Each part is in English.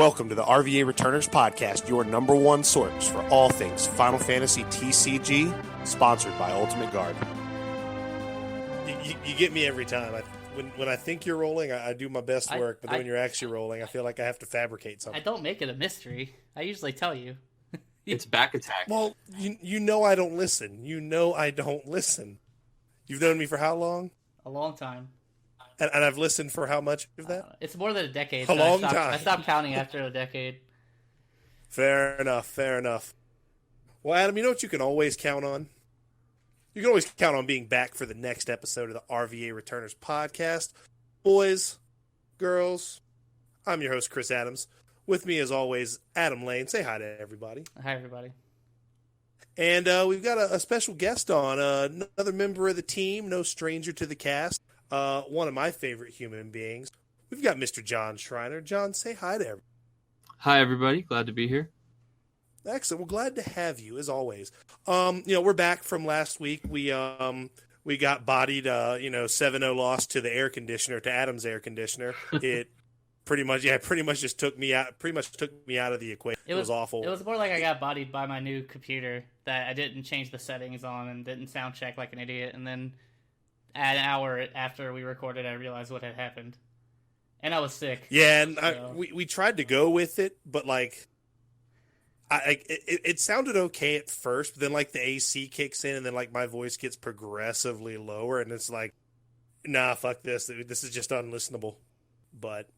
Welcome to the RVA Returners Podcast, your number one source for all things Final Fantasy TCG, sponsored by Ultimate Guard. You get me every time. When I think you're rolling, I do my best work, but then when you're actually rolling, I feel like I have to fabricate something. I don't make it a mystery. I usually tell you. It's back attack. Well, you know I don't listen. You know I don't listen. You've known me for how long? A long time. And I've listened for how much of that? It's more than a decade. A long time. I stopped counting after a decade. Fair enough. Well, Adam, you know what you can always count on? You can always count on being back for the next episode of the RVA Returners Podcast. Boys, girls, I'm your host, Chris Adams. With me, as always, Adam Lane. Say hi to everybody. Hi, everybody. And we've got a special guest on, another member of the team, no stranger to the cast. One of my favorite human beings. We've got Mr. John Schreiner. John, say hi to everybody. Hi, everybody. Glad to be here. Excellent. Well, glad to have you, as always. We're back from last week. We got bodied, 7-0 loss to the air conditioner, to Adam's air conditioner. It pretty much just took me out of the equation. It was awful. It was more like I got bodied by my new computer that I didn't change the settings on and didn't sound check like an idiot, and then an hour after we recorded, I realized what had happened. And I was sick. Yeah, and so. We tried to go with it, but, it sounded okay at first, but then, the AC kicks in, and then, my voice gets progressively lower, and it's like, nah, fuck this. This is just unlistenable. But,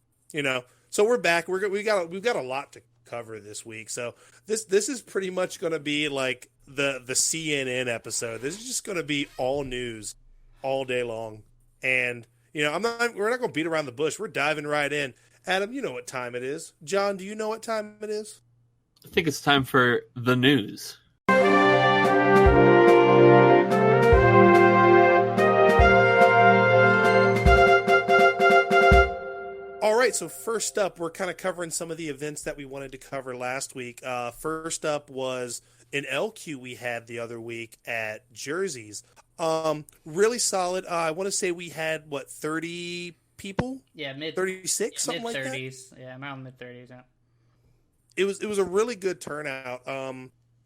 so we're back. We've got a lot to cover this week. So this is pretty much going to be, the CNN episode. This is just going to be all news all day long. And, we're not going to beat around the bush. We're diving right in. Adam, you know what time it is. John, do you know what time it is? I think it's time for the news. All right, so first up, we're kind of covering some of the events that we wanted to cover last week. First up was an LQ we had the other week at Jersey's. Really solid. I want to say we had 30 people? Yeah, 36, something like that. Mid-30s. Yeah, around mid-30s. Yeah. It was a really good turnout.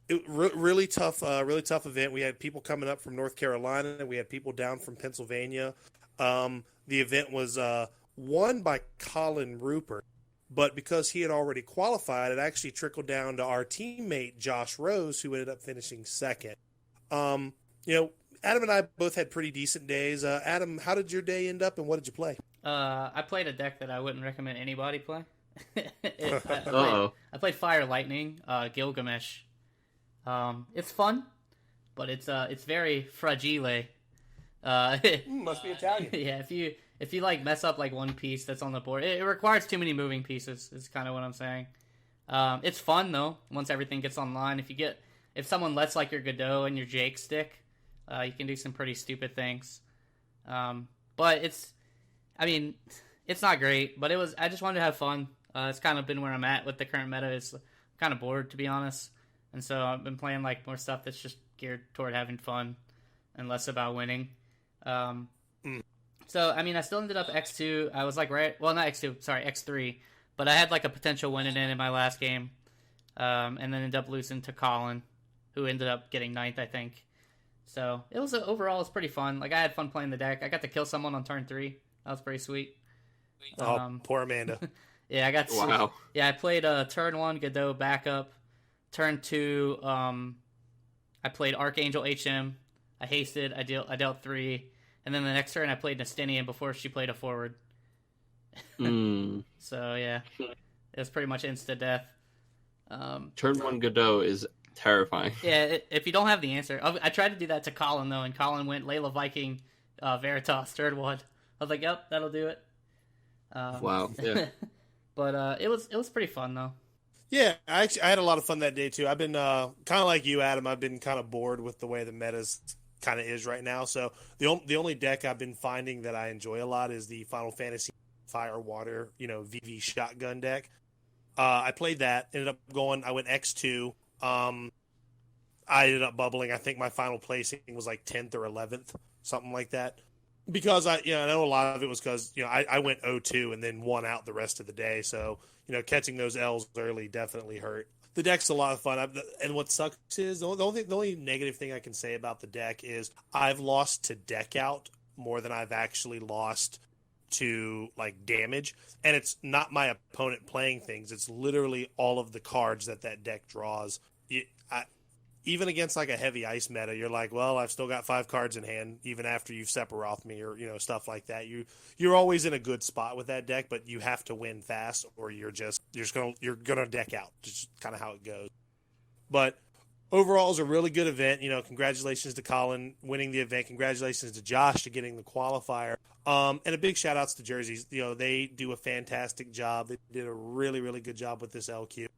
Really tough event. We had people coming up from North Carolina. We had people down from Pennsylvania. The event was won by Colin Rupert, but because he had already qualified, it actually trickled down to our teammate Josh Rose, who ended up finishing second. Adam and I both had pretty decent days. Adam, how did your day end up, and what did you play? I played a deck that I wouldn't recommend anybody play. I played Fire Lightning, Gilgamesh. It's fun, but it's very fragile. Must be Italian. Yeah, if you mess up one piece that's on the board, it requires too many moving pieces. Is kind of what I'm saying. It's fun though once everything gets online. If someone lets your Godot and your Jake stick, you can do some pretty stupid things. But it's not great. But I just wanted to have fun. It's kind of been where I'm at with the current meta. Is kind of bored, to be honest, and so I've been playing more stuff that's just geared toward having fun and less about winning. So I still ended up X2. I was not X2, sorry, X3, but I had a potential win in my last game, and then ended up losing to Colin, who ended up getting 9th, I think. So it was overall it's pretty fun. I had fun playing the deck. I got to kill someone on turn 3. That was pretty sweet. Poor Amanda. Yeah, I got to. Wow. Yeah, I played turn 1 Godot backup. Turn 2, I played Archangel HM. I hasted. I dealt 3, and then the next turn I played Nestinian before she played a forward. So yeah, it was pretty much insta death. Turn 1 Godot is terrifying. Yeah, if you don't have the answer, I tried to do that to Colin though, and Colin went Layla Viking, Veritas third one. I was like, yep, that'll do it. Wow. Yeah. But it was pretty fun though. Yeah, I had a lot of fun that day too. I've been kind of like you, Adam. I've been kind of bored with the way the meta's kind of is right now. So the only deck I've been finding that I enjoy a lot is the Final Fantasy Fire Water, VV shotgun deck. I played that. I went X2. I ended up bubbling. I think my final placing was 10th or 11th, something like that. Because I know a lot of it was because I went 0-2 and then won out the rest of the day. So catching those L's early definitely hurt. The deck's a lot of fun, and what sucks is the only negative thing I can say about the deck is I've lost to deck out more than I've actually lost to like damage, and it's not my opponent playing things. It's literally all of the cards that deck draws. Even against like a heavy ice meta, you're like, well, I've still got 5 cards in hand, even after you've Sephiroth me or stuff like that. You're always in a good spot with that deck, but you have to win fast, or you're gonna deck out. Just kind of how it goes. But overall, it's a really good event. Congratulations to Colin winning the event. Congratulations to Josh to getting the qualifier. And a big shout outs to Jerseys. They do a fantastic job. They did a really, really good job with this LQ.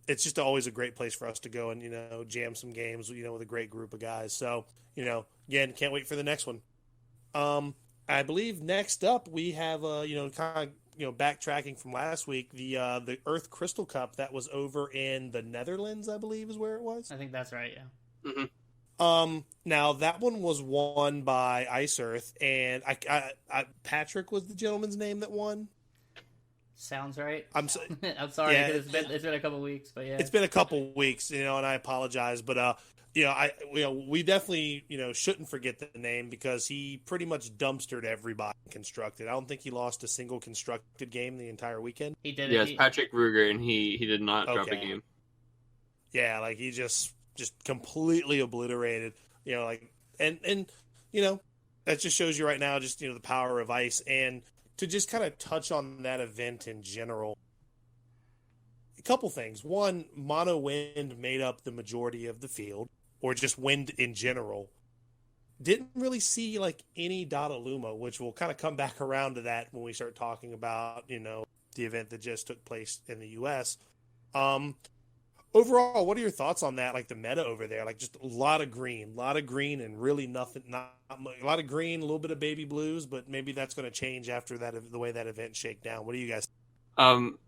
It's just always a great place for us to go and, jam some games, with a great group of guys. So, again, can't wait for the next one. I believe next up we have, backtracking from last week, the Earth Crystal Cup that was over in the Netherlands, I believe is where it was. I think that's right, yeah. Mm-hmm. Now that one was won by Ice Earth, and Patrick was the gentleman's name that won. Sounds right. I'm sorry, yeah, it's been a couple weeks, but yeah, it's been a couple weeks, and I apologize, but we definitely shouldn't forget the name because he pretty much dumpstered everybody in constructed. I don't think he lost a single constructed game the entire weekend. He did. Yes, Patrick Ruger, and he did not drop a game. Yeah, like he just completely obliterated. And that just shows you right now just the power of ice. And to just kind of touch on that event in general, a couple things. One, mono wind made up the majority of the field, or just wind in general. Didn't really see like any Dottaluma, which we'll kind of come back around to that when we start talking about, the event that just took place in the US. Overall, what are your thoughts on that? Like the meta over there, like just a lot of green and really nothing, not a lot of green, a little bit of baby blues, but maybe that's going to change after that, the way that event shake down. What do you guys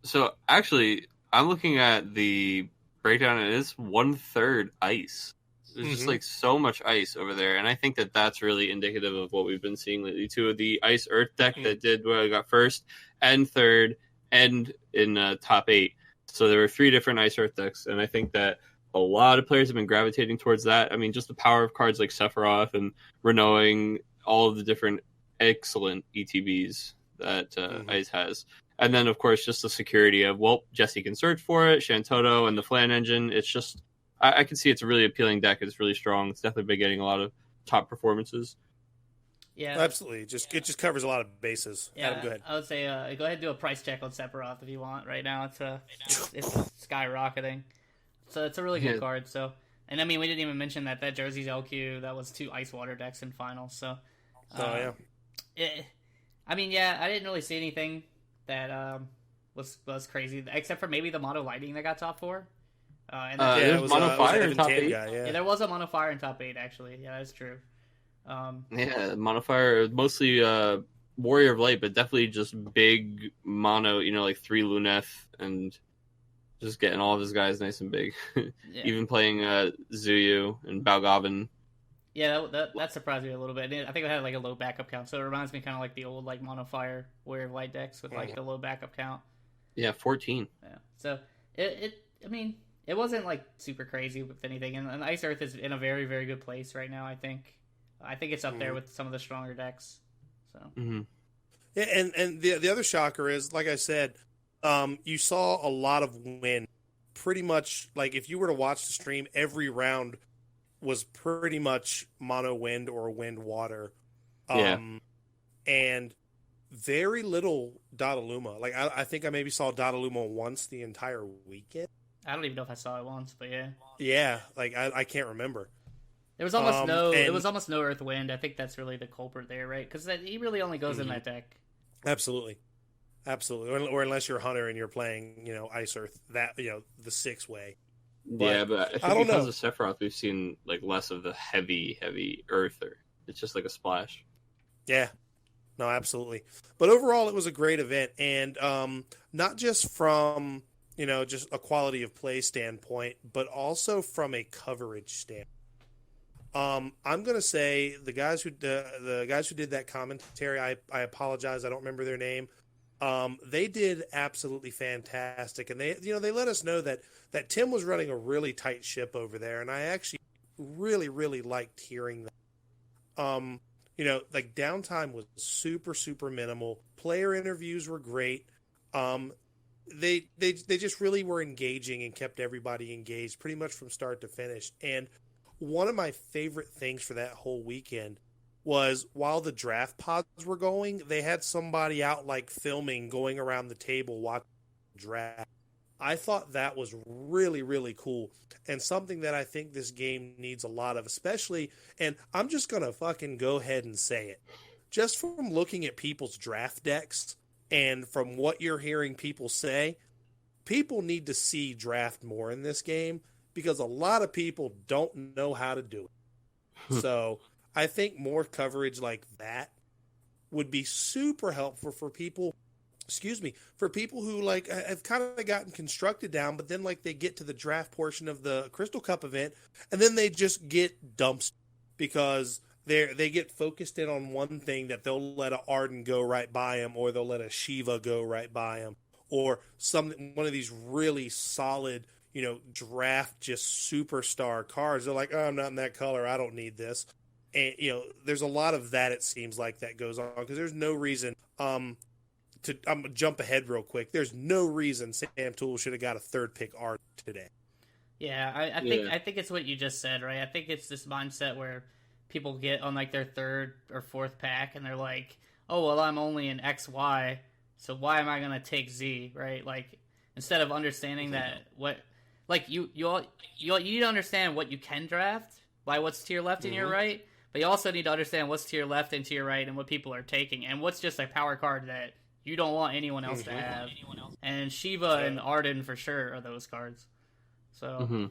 So actually, I'm looking at the breakdown, and it's 1/3 ice. There's just like so much ice over there, and I think that that's really indicative of what we've been seeing lately too. The Ice Earth deck that did what I got first and third, and in top 8. So there were 3 different Ice Earth decks, and I think that a lot of players have been gravitating towards that. I mean, just the power of cards like Sephiroth and Renoing, all of the different excellent ETBs that Ice has. And then, of course, just the security of, Jesse can search for it, Shantoto, and the Flan engine. It's just, I can see it's a really appealing deck. It's really strong. It's definitely been getting a lot of top performances. Yeah, absolutely. It just covers a lot of bases. Yeah, Adam, go ahead. I would say go ahead and do a price check on Sephiroth if you want. Right now, it's skyrocketing. So it's a really good card. So, and I mean, we didn't even mention that Jersey's LQ that was 2 Ice Water decks in finals. So, I didn't really see anything that was crazy except for maybe the Mono Lightning that got top 4. It was Mono Fire in top 8. Yeah, there was a Mono Fire in top 8 actually. Yeah, that's true. Mono Fire, mostly Warrior of Light, but definitely just big mono, like 3 Luneth, and just getting all of his guys nice and big. Even playing Zuyu and Balgavin. Yeah, that surprised me a little bit. I think it had like a low backup count, so it reminds me kind of like the old like Mono Fire Warrior of Light decks with like the low backup count. Yeah, 14. Yeah, so it wasn't like super crazy with anything, and Ice Earth is in a very, very good place right now. I think it's up there with some of the stronger decks. So yeah, and the other shocker is, like I said, you saw a lot of wind. Pretty much, like if you were to watch the stream, every round was pretty much mono wind or wind water. And very little Dottaluma. Like I think I maybe saw Dottaluma once the entire weekend. I don't even know if I saw it once, but yeah. Yeah, like I can't remember. There was almost it was almost no Earth Wind. I think that's really the culprit there, right? Because he really only goes in that deck. Absolutely. Or unless you're a hunter and you're playing, Ice Earth, that the 6-way. Yeah, but I think because of Sephiroth, we've seen like less of the heavy Earther. It's just like a splash. Yeah. No, absolutely. But overall, it was a great event, and not just from just a quality of play standpoint, but also from a coverage standpoint. I'm gonna say the guys who did that commentary. I apologize. I don't remember their name. They did absolutely fantastic, and they let us know that Tim was running a really tight ship over there, and I actually really liked hearing that. Like downtime was super minimal. Player interviews were great. They just really were engaging and kept everybody engaged pretty much from start to finish. And one of my favorite things for that whole weekend was while the draft pods were going, they had somebody out like filming, going around the table watching the draft. I thought that was really cool and something that I think this game needs a lot of, especially, and I'm just going to fucking go ahead and say it. Just from looking at people's draft decks and from what you're hearing people say, people need to see draft more in this game because a lot of people don't know how to do it. So I think more coverage like that would be super helpful for people. For people who like have kind of gotten constructed down, but then like they get to the draft portion of the Crystal Cup event, and then they just get dumped because they get focused in on one thing that they'll let a Arden go right by them, or they'll let a Shiva go right by them, or one of these really solid, draft just superstar cards. They're like, oh, I'm not in that color. I don't need this. And, there's a lot of that, it seems like, that goes on because there's no reason. I'm going to jump ahead real quick. There's no reason Sam Toole should have got a third pick Art today. Yeah, I think it's what you just said, right? I think it's this mindset where people get on like their third or fourth pack and they're like, oh, well, I'm only an XY, so why am I going to take Z, right? Like, instead of understanding that you need to understand what you can draft by what's to your left and your right, but you also need to understand what's to your left and to your right and what people are taking and what's just a power card that you don't want anyone else to have. And Shiva and Arden for sure are those cards. So,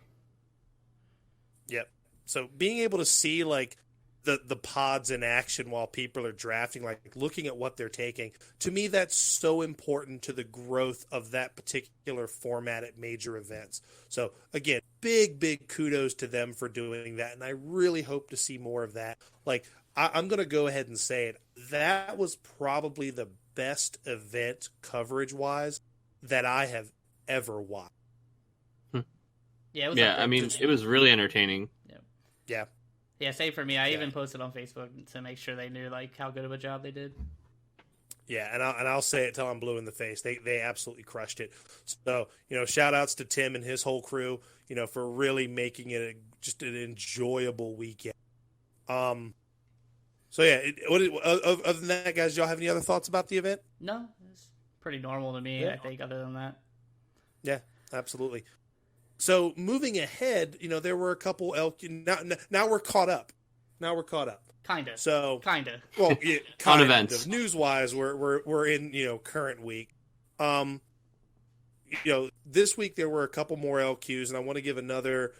Yep. So being able to see like the pods in action while people are drafting, like looking at what they're taking, to me that's so important to the growth of that particular format at major events. So again, big kudos to them for doing that, and I really hope to see more of that. Like I'm going to go ahead and say it. That was probably the best event coverage-wise that I have ever watched. Yeah, I mean, it was really entertaining. Yeah. Yeah, same for me. I even posted on Facebook to make sure they knew like how good of a job they did. Yeah, and I'll say it till I'm blue in the face. They absolutely crushed it. So, shout outs to Tim and his whole crew, for really making it just an enjoyable weekend. So yeah, other than that, guys, y'all have any other thoughts about the event? No, it's pretty normal to me, I think, other than that. Yeah, absolutely. So moving ahead, there were a couple now we're caught up. Kinda. So kinda. Well, yeah, on events. News wise, we're in current week. This week there were a couple more LQs, and I want to give another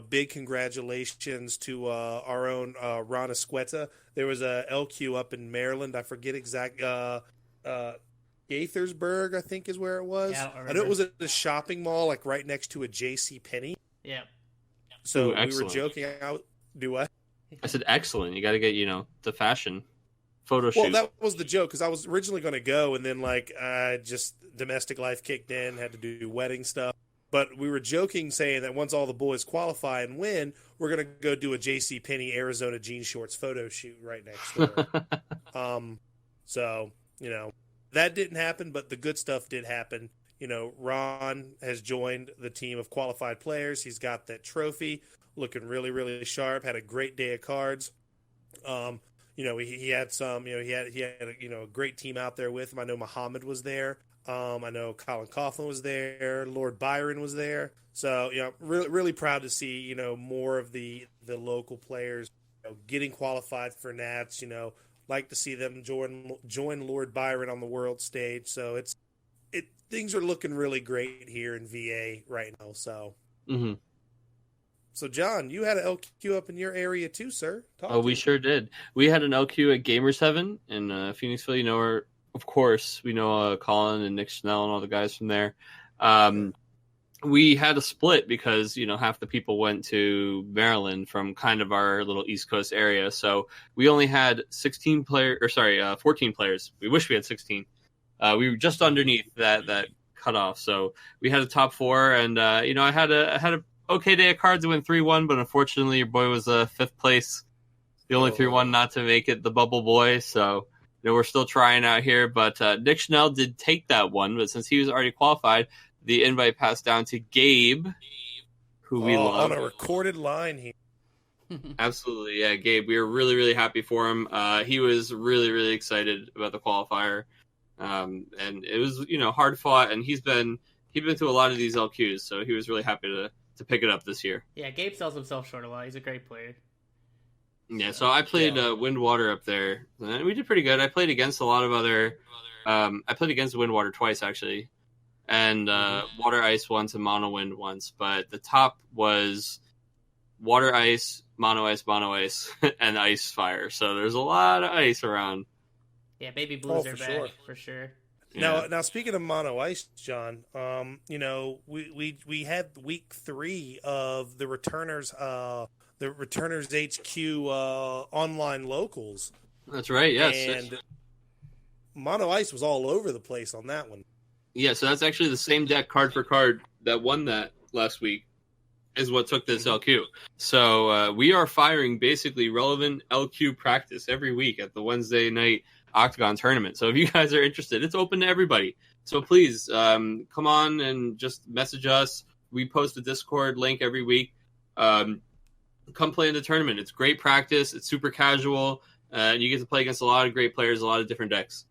big congratulations to our own Ron Esqueta. There was a LQ up in Maryland. I forget exact. Gaithersburg, I think, is where it was. Yeah, I know it was at a shopping mall, like right next to a J.C. Penney. Yeah. So we were joking out. Do what? I said excellent. You got to get the fashion photo shoot. Well, that was the joke because I was originally going to go, and then just domestic life kicked in, had to do wedding stuff. But we were joking, saying that once all the boys qualify and win, we're going to go do a J.C. Penney Arizona jean shorts photo shoot right next door. So that didn't happen, but the good stuff did happen. Ron has joined the team of qualified players. He's got that trophy, looking really sharp. Had a great day of cards. He had some. He had a great team out there with him. I know Muhammad was there. I know Colin Coughlin was there. Lord Byron was there. So really proud to see more of the local players getting qualified for Nats. Like to see them join Lord Byron on the world stage. So things are looking really great here in VA right now. So, So John, you had an LQ up in your area too, sir. We sure did. We had an LQ at Gamer7 in Phoenixville. Of course, we know Colin and Nick Schnell and all the guys from there. we had a split because half the people went to Maryland from kind of our little East Coast area, so we only had 14 players. We wish we had 16. We were just underneath that cutoff, so we had a top 4, and I had a okay day of cards. It went 3-1, but unfortunately, your boy was 5th place, the only 3-1 not to make it, the bubble boy. So we're still trying out here, but Nick Schnell did take that one, but since he was already qualified, the invite passed down to Gabe, who we love. On a recorded line here. Absolutely, yeah, Gabe. We were really, really happy for him. He was really, really excited about the qualifier, and it was hard fought. And he's been through a lot of these LQs, so he was really happy to pick it up this year. Yeah, Gabe sells himself short a lot. He's a great player. Yeah, so I played Windwater up there, and we did pretty good. I played against a lot of other. I played against Windwater twice actually, and Water Ice once and Mono Wind once. But the top was Water Ice, Mono Ice, and Ice Fire. So there's a lot of ice around. Yeah, Baby Blues are back for sure. Now speaking of Mono Ice, John, we had week 3 of the Returners HQ online locals. That's right. Yes. And Mono Ice was all over the place on that one. Yeah, so that's actually the same deck card for card that won that last week is what took this LQ. So we are firing basically relevant LQ practice every week at the Wednesday night Octagon tournament. So if you guys are interested, it's open to everybody. So please come on and just message us. We post a Discord link every week. Come play in the tournament. It's great practice. It's super casual. And you get to play against a lot of great players, a lot of different decks.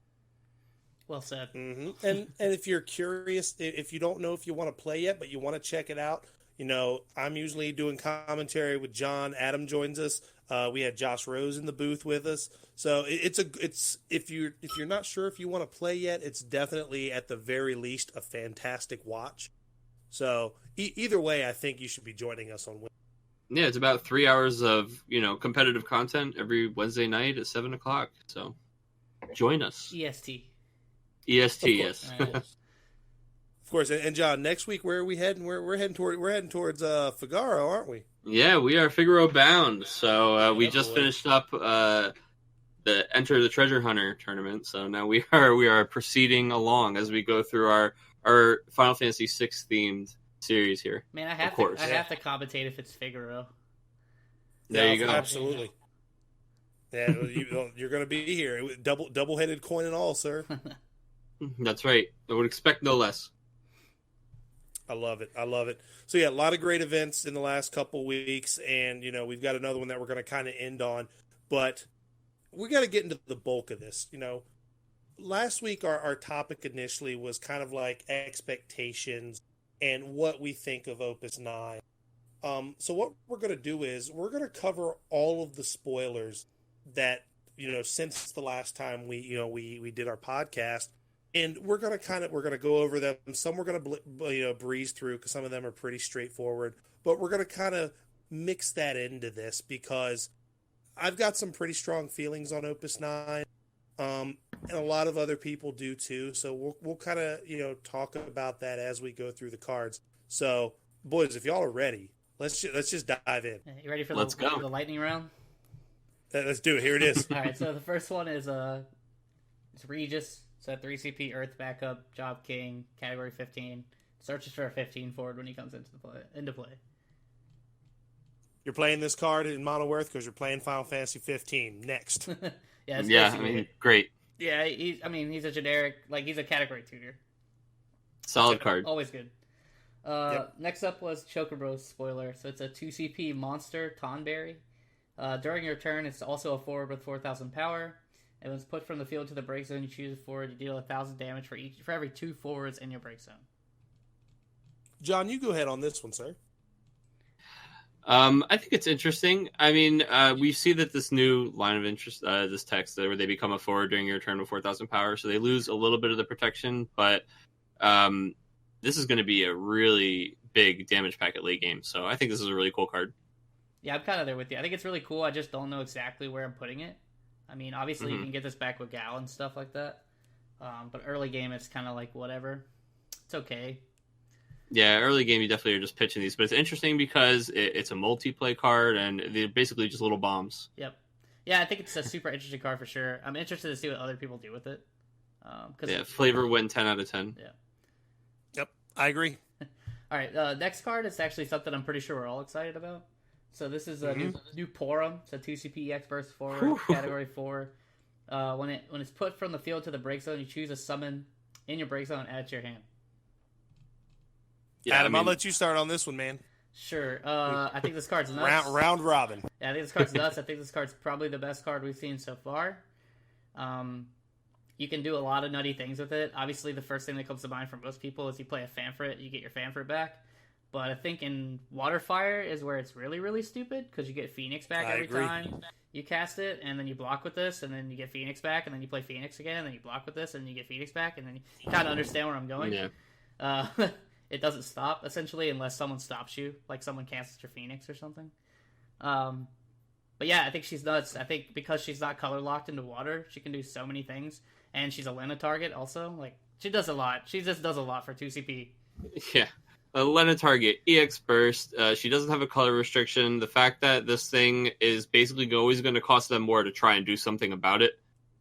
Well said. Mm-hmm. And if you're curious, if you don't know if you want to play yet, but you want to check it out, I'm usually doing commentary with John. Adam joins us. We had Josh Rose in the booth with us. So it's if you're not sure if you want to play yet, it's definitely at the very least a fantastic watch. So either way, I think you should be joining us on Wednesday. Yeah, it's about 3 hours of competitive content every Wednesday night at 7:00. So join us. EST, yes. Of course, and John, next week where are we heading? We're heading towards Figaro, aren't we? Yeah, we are Figaro bound. So we just finished up the Enter the Treasure Hunter tournament. So now we are proceeding along as we go through our Final Fantasy VI themed series here. Man, I have to commentate if it's Figaro. There you go. Absolutely. Yeah, you're going to be here. Double-headed coin and all, sir. That's right. I would expect no less. I love it. So yeah, a lot of great events in the last couple weeks, and we've got another one that we're going to kind of end on, but we got to get into the bulk of this. Last week our topic initially was kind of like expectations and what we think of Opus 9. So what we're going to do is we're going to cover all of the spoilers that since the last time we did our podcast. And we're gonna go over them. Some we're gonna breeze through because some of them are pretty straightforward. But we're gonna kind of mix that into this because I've got some pretty strong feelings on Opus 9, and a lot of other people do too. So we'll kind of talk about that as we go through the cards. So boys, if y'all are ready, let's just dive in. You ready for the lightning round? Let's do it. Here it is. All right. So the first one is it's Regis. So 3CP Earth backup, Job King, category 15. Searches for a 15 forward when he comes into play. You're playing this card in Mono Earth because you're playing Final Fantasy 15. Next. Great. Yeah, he's a generic, he's a category tutor. Solid card. Always good. Next up was Chocobro's spoiler. So it's a 2CP monster, Tonberry. During your turn, it's also a forward with 4,000 power. And when it's put from the field to the break zone, you choose a forward. You deal 1,000 damage for every 2 forwards in your break zone. John, you go ahead on this one, sir. I think it's interesting. I mean, we see that this new line of interest, this text, where they become a forward during your turn with 4,000 power, so they lose a little bit of the protection, but this is going to be a really big damage packet late game, so I think this is a really cool card. Yeah, I'm kind of there with you. I think it's really cool. I just don't know exactly where I'm putting it. I mean, obviously you can get this back with Gal and stuff like that. But early game, it's kind of like whatever. It's okay. Yeah, early game you definitely are just pitching these, but it's interesting because it's a multiplay card and they're basically just little bombs. Yep. Yeah, I think it's a super interesting card for sure. I'm interested to see what other people do with it. Flavor win 10 out of 10. Yeah. Yep, I agree. All right, next card is actually something I'm pretty sure we're all excited about. So this is a new Porum. It's a 2CP EX burst forward, category 4. When it's put from the field to the break zone, you choose a summon in your break zone and add it to your hand. Yeah, Adam, I'll let you start on this one, man. Sure. I think this card's nuts. Round robin. Yeah, I think this card's nuts. I think this card's probably the best card we've seen so far. You can do a lot of nutty things with it. Obviously, the first thing that comes to mind for most people is you play a Fanfrit, you get your Fanfrit back. But I think in Waterfire is where it's really, really stupid, because you get Phoenix back every time you cast it, and then you block with this, and then you get Phoenix back, and then you play Phoenix again, and then you block with this, and you get Phoenix back, and then you kind of understand where I'm going. Yeah. It doesn't stop, essentially, unless someone stops you, like someone cancels your Phoenix or something. But yeah, I think she's nuts. I think because she's not color locked into water, she can do so many things, and she's a Lena target also. Like, she does a lot. She just does a lot for 2CP. Yeah. Lena target, EX burst. She doesn't have a color restriction. The fact that this thing is basically always going to cost them more to try and do something about it.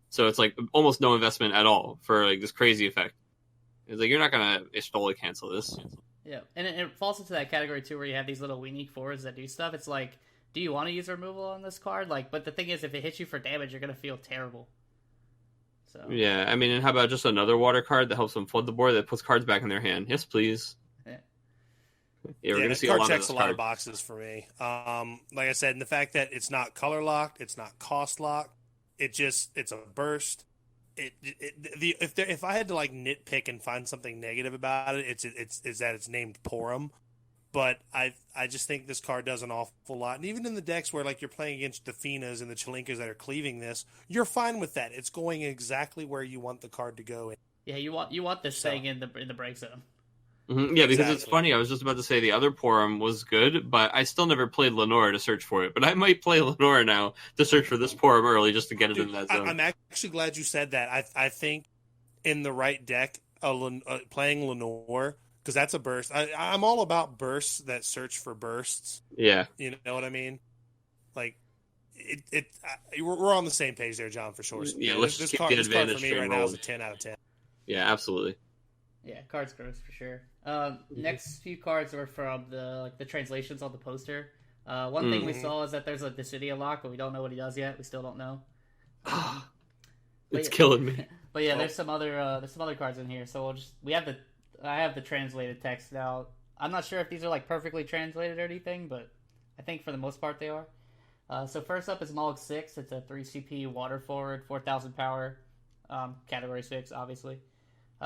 So it's like almost no investment at all for like this crazy effect. It's like, you're not going to totally cancel this. Yeah, and it falls into that category too where you have these little weenie forwards that do stuff. It's like, do you want to use removal on this card? Like, but the thing is, if it hits you for damage, you're going to feel terrible. So yeah, I mean, and how about just another water card that helps them flood the board that puts cards back in their hand? Yes, please. Yeah, we're gonna see card a lot checks of a lot of boxes for me. Like I said, and the fact that it's not color locked, it's not cost locked, it's a burst. If I had to like nitpick and find something negative about it, it's that it's named Porum. But I just think this card does an awful lot, and even in the decks where like you're playing against the Finas and the Chalinkas that are cleaving this, you're fine with that. It's going exactly where you want the card to go. Yeah, you want this thing in the break zone. Mm-hmm. Yeah, because it's funny. I was just about to say the other Porum was good, but I still never played Lenore to search for it. But I might play Lenore now to search for this Porum early just to get it in that zone. I'm actually glad you said that. I think in the right deck, playing Lenore, because that's a burst. I'm all about bursts that search for bursts. Yeah. You know what I mean? Like, we're on the same page there, John, for sure. Yeah, let's this keep card, the this card for advantage me right train now is a rolling. 10 out of 10. Yeah, absolutely. Yeah, cards gross for sure. Next few cards were from the translations on the poster. One thing we saw is that there's a Dissidia lock, but we don't know what he does yet. We still don't know. It's killing me. But yeah, there's some other cards in here. So I have the translated text now. I'm not sure if these are like perfectly translated or anything, but I think for the most part they are. So first up is Mog 6. It's a 3CP water forward, 4,000 power, category 6, obviously.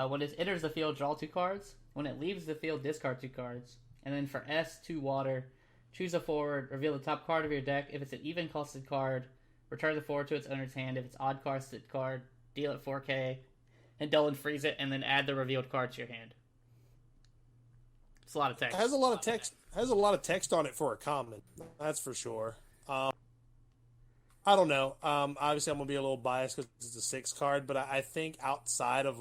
When it enters the field, draw 2 cards. When it leaves the field, discard 2 cards. And then for S, 2 water, choose a forward, reveal the top card of your deck. If it's an even costed card, return the forward to its owner's hand. If it's odd costed card, deal it 4K, and dull and freeze it, and then add the revealed card to your hand. It's a lot of text. It has a lot of text. Has a lot of text on it for a common. That's for sure. I don't know. Obviously, I'm gonna be a little biased because it's a 6 card, but I think outside of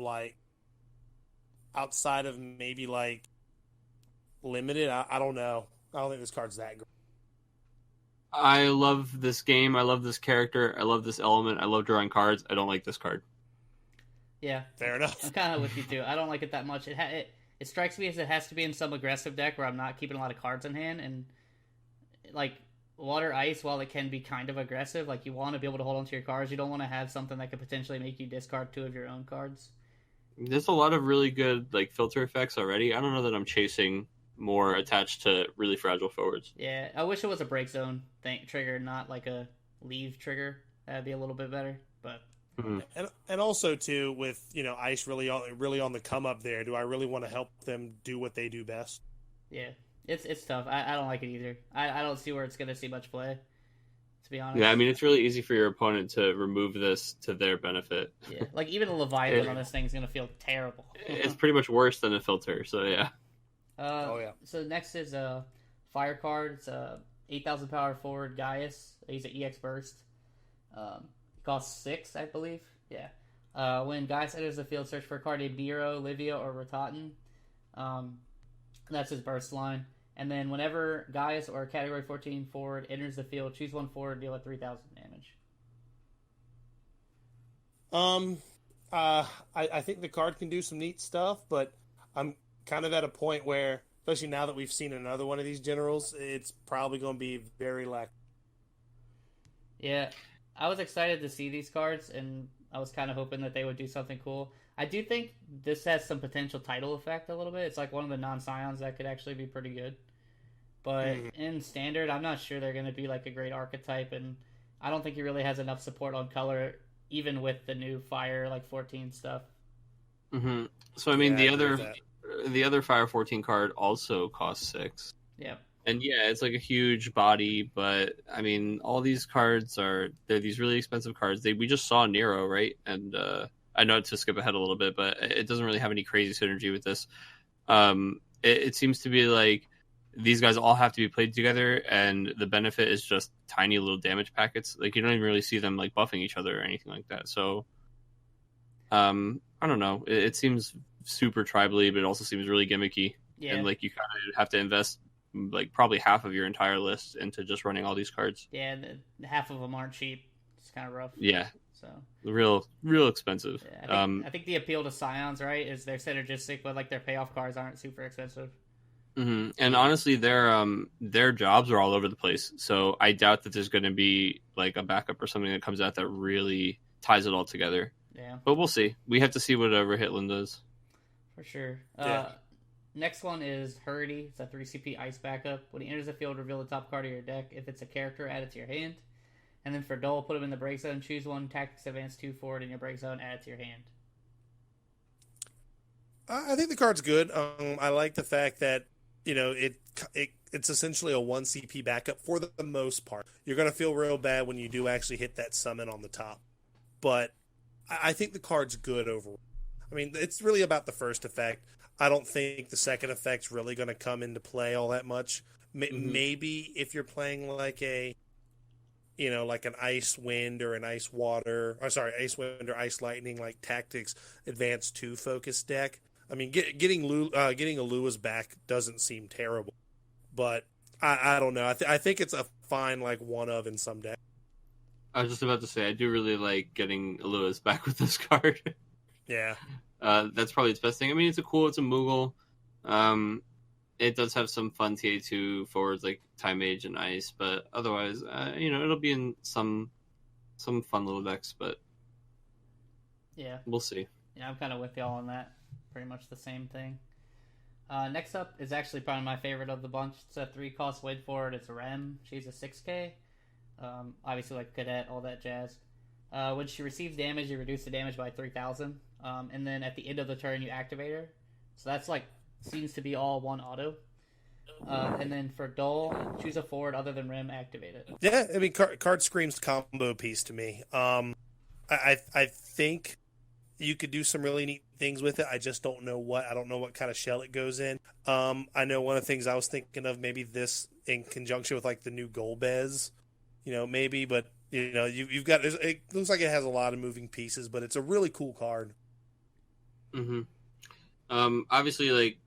maybe like limited, I don't know. I don't think this card's that great. I love this game. I love this character. I love this element. I love drawing cards. I don't like this card. Yeah, fair enough. I'm kind of with you too. I don't like it that much. It strikes me as it has to be in some aggressive deck where I'm not keeping a lot of cards in hand, and like water ice, while it can be kind of aggressive, like you want to be able to hold onto your cards. You don't want to have something that could potentially make you discard 2 of your own cards. There's a lot of really good like filter effects already. I don't know that I'm chasing more attached to really fragile forwards. Yeah, I wish it was a break zone trigger, not like a leave trigger. That'd be a little bit better. But and also too, with ice really on the come up there, do I really want to help them do what they do best? Yeah, it's tough. I don't like it either. I don't see where it's gonna see much play, to be honest. Yeah, I mean, it's really easy for your opponent to remove this to their benefit. Yeah, like even a Leviathan on this thing is gonna feel terrible. It's pretty much worse than a filter. So yeah. So next is a fire card. It's a 8,000 power forward Gaius. He's an EX burst. Costs 6, I believe. Yeah. When Gaius enters the field, search for a card named Miro, Livia, or Rotaten. That's his burst line. And then whenever Gaius or Category 14 forward enters the field, choose one forward, deal at 3,000 damage. I think the card can do some neat stuff, but I'm kind of at a point where, especially now that we've seen another one of these generals, it's probably going to be very lack. Yeah, I was excited to see these cards, and I was kind of hoping that they would do something cool. I do think this has some potential title effect a little bit. It's like one of the non-scions that could actually be pretty good. But in Standard, I'm not sure they're going to be like a great archetype, and I don't think he really has enough support on color, even with the new Fire like 14 stuff. Mm-hmm. So I mean, the other Fire 14 card also costs 6. Yeah. And yeah, it's like a huge body, but I mean, all these cards they're these really expensive cards. We just saw Nero, right? And I know to skip ahead a little bit, but it doesn't really have any crazy synergy with this. It seems to be like these guys all have to be played together, and the benefit is just tiny little damage packets. Like you don't even really see them like buffing each other or anything like that. So, I don't know. It seems super tribally, but it also seems really gimmicky. Yeah. And like you kind of have to invest like probably half of your entire list into just running all these cards. Yeah, half of them aren't cheap. It's kind of rough. Yeah. So real expensive. Yeah, I think the appeal to Scions, right, is they're synergistic, but like their payoff cards aren't super expensive. Mm-hmm. And honestly, their jobs are all over the place. So I doubt that there's going to be like a backup or something that comes out that really ties it all together. Yeah. But we'll see. We have to see whatever Hitland does. For sure. Yeah. Next one is Hurdy. It's a 3 CP ice backup. When he enters the field, reveal the top card of your deck. If it's a character, add it to your hand. And then for Dole, put him in the break zone. Choose one. Tactics advance 2 forward in your break zone. Add it to your hand. I think the card's good. I like the fact that it's essentially a 1 CP backup for the most part. You're going to feel real bad when you do actually hit that summon on the top. But I think the card's good overall. I mean, it's really about the first effect. I don't think the second effect's really going to come into play all that much. Maybe if you're playing like like an Ice Wind or an Ice Water, Ice Wind or Ice Lightning, like Tactics Advanced 2 focus deck. I mean, getting a Lewis back doesn't seem terrible, but I don't know. I think it's a fine like one of in some deck. I was just about to say I do really like getting Lewis back with this card. Yeah. That's probably its best thing. I mean, it's a Moogle. It does have some fun TA2 forwards like Time Mage and Ice, but otherwise, it'll be in some fun little decks, but yeah, we'll see. Yeah, I'm kind of with y'all on that. Pretty much the same thing. Next up is actually probably my favorite of the bunch. It's a 3-cost win forward. It's Rem. She's a 6K. Obviously, like Cadet, all that jazz. When she receives damage, you reduce the damage by 3,000. And then at the end of the turn, you activate her. So that's like, seems to be all one auto. And then for Dole, choose a forward other than Rem, activate it. Yeah, I mean, card screams combo piece to me. I think you could do some really neat things with it. I just don't know what. I don't know what kind of shell it goes in. I know one of the things I was thinking of, maybe this in conjunction with like the new Golbez, maybe, but you've got, it looks like it has a lot of moving pieces, but it's a really cool card. Mm-hmm. Obviously, like,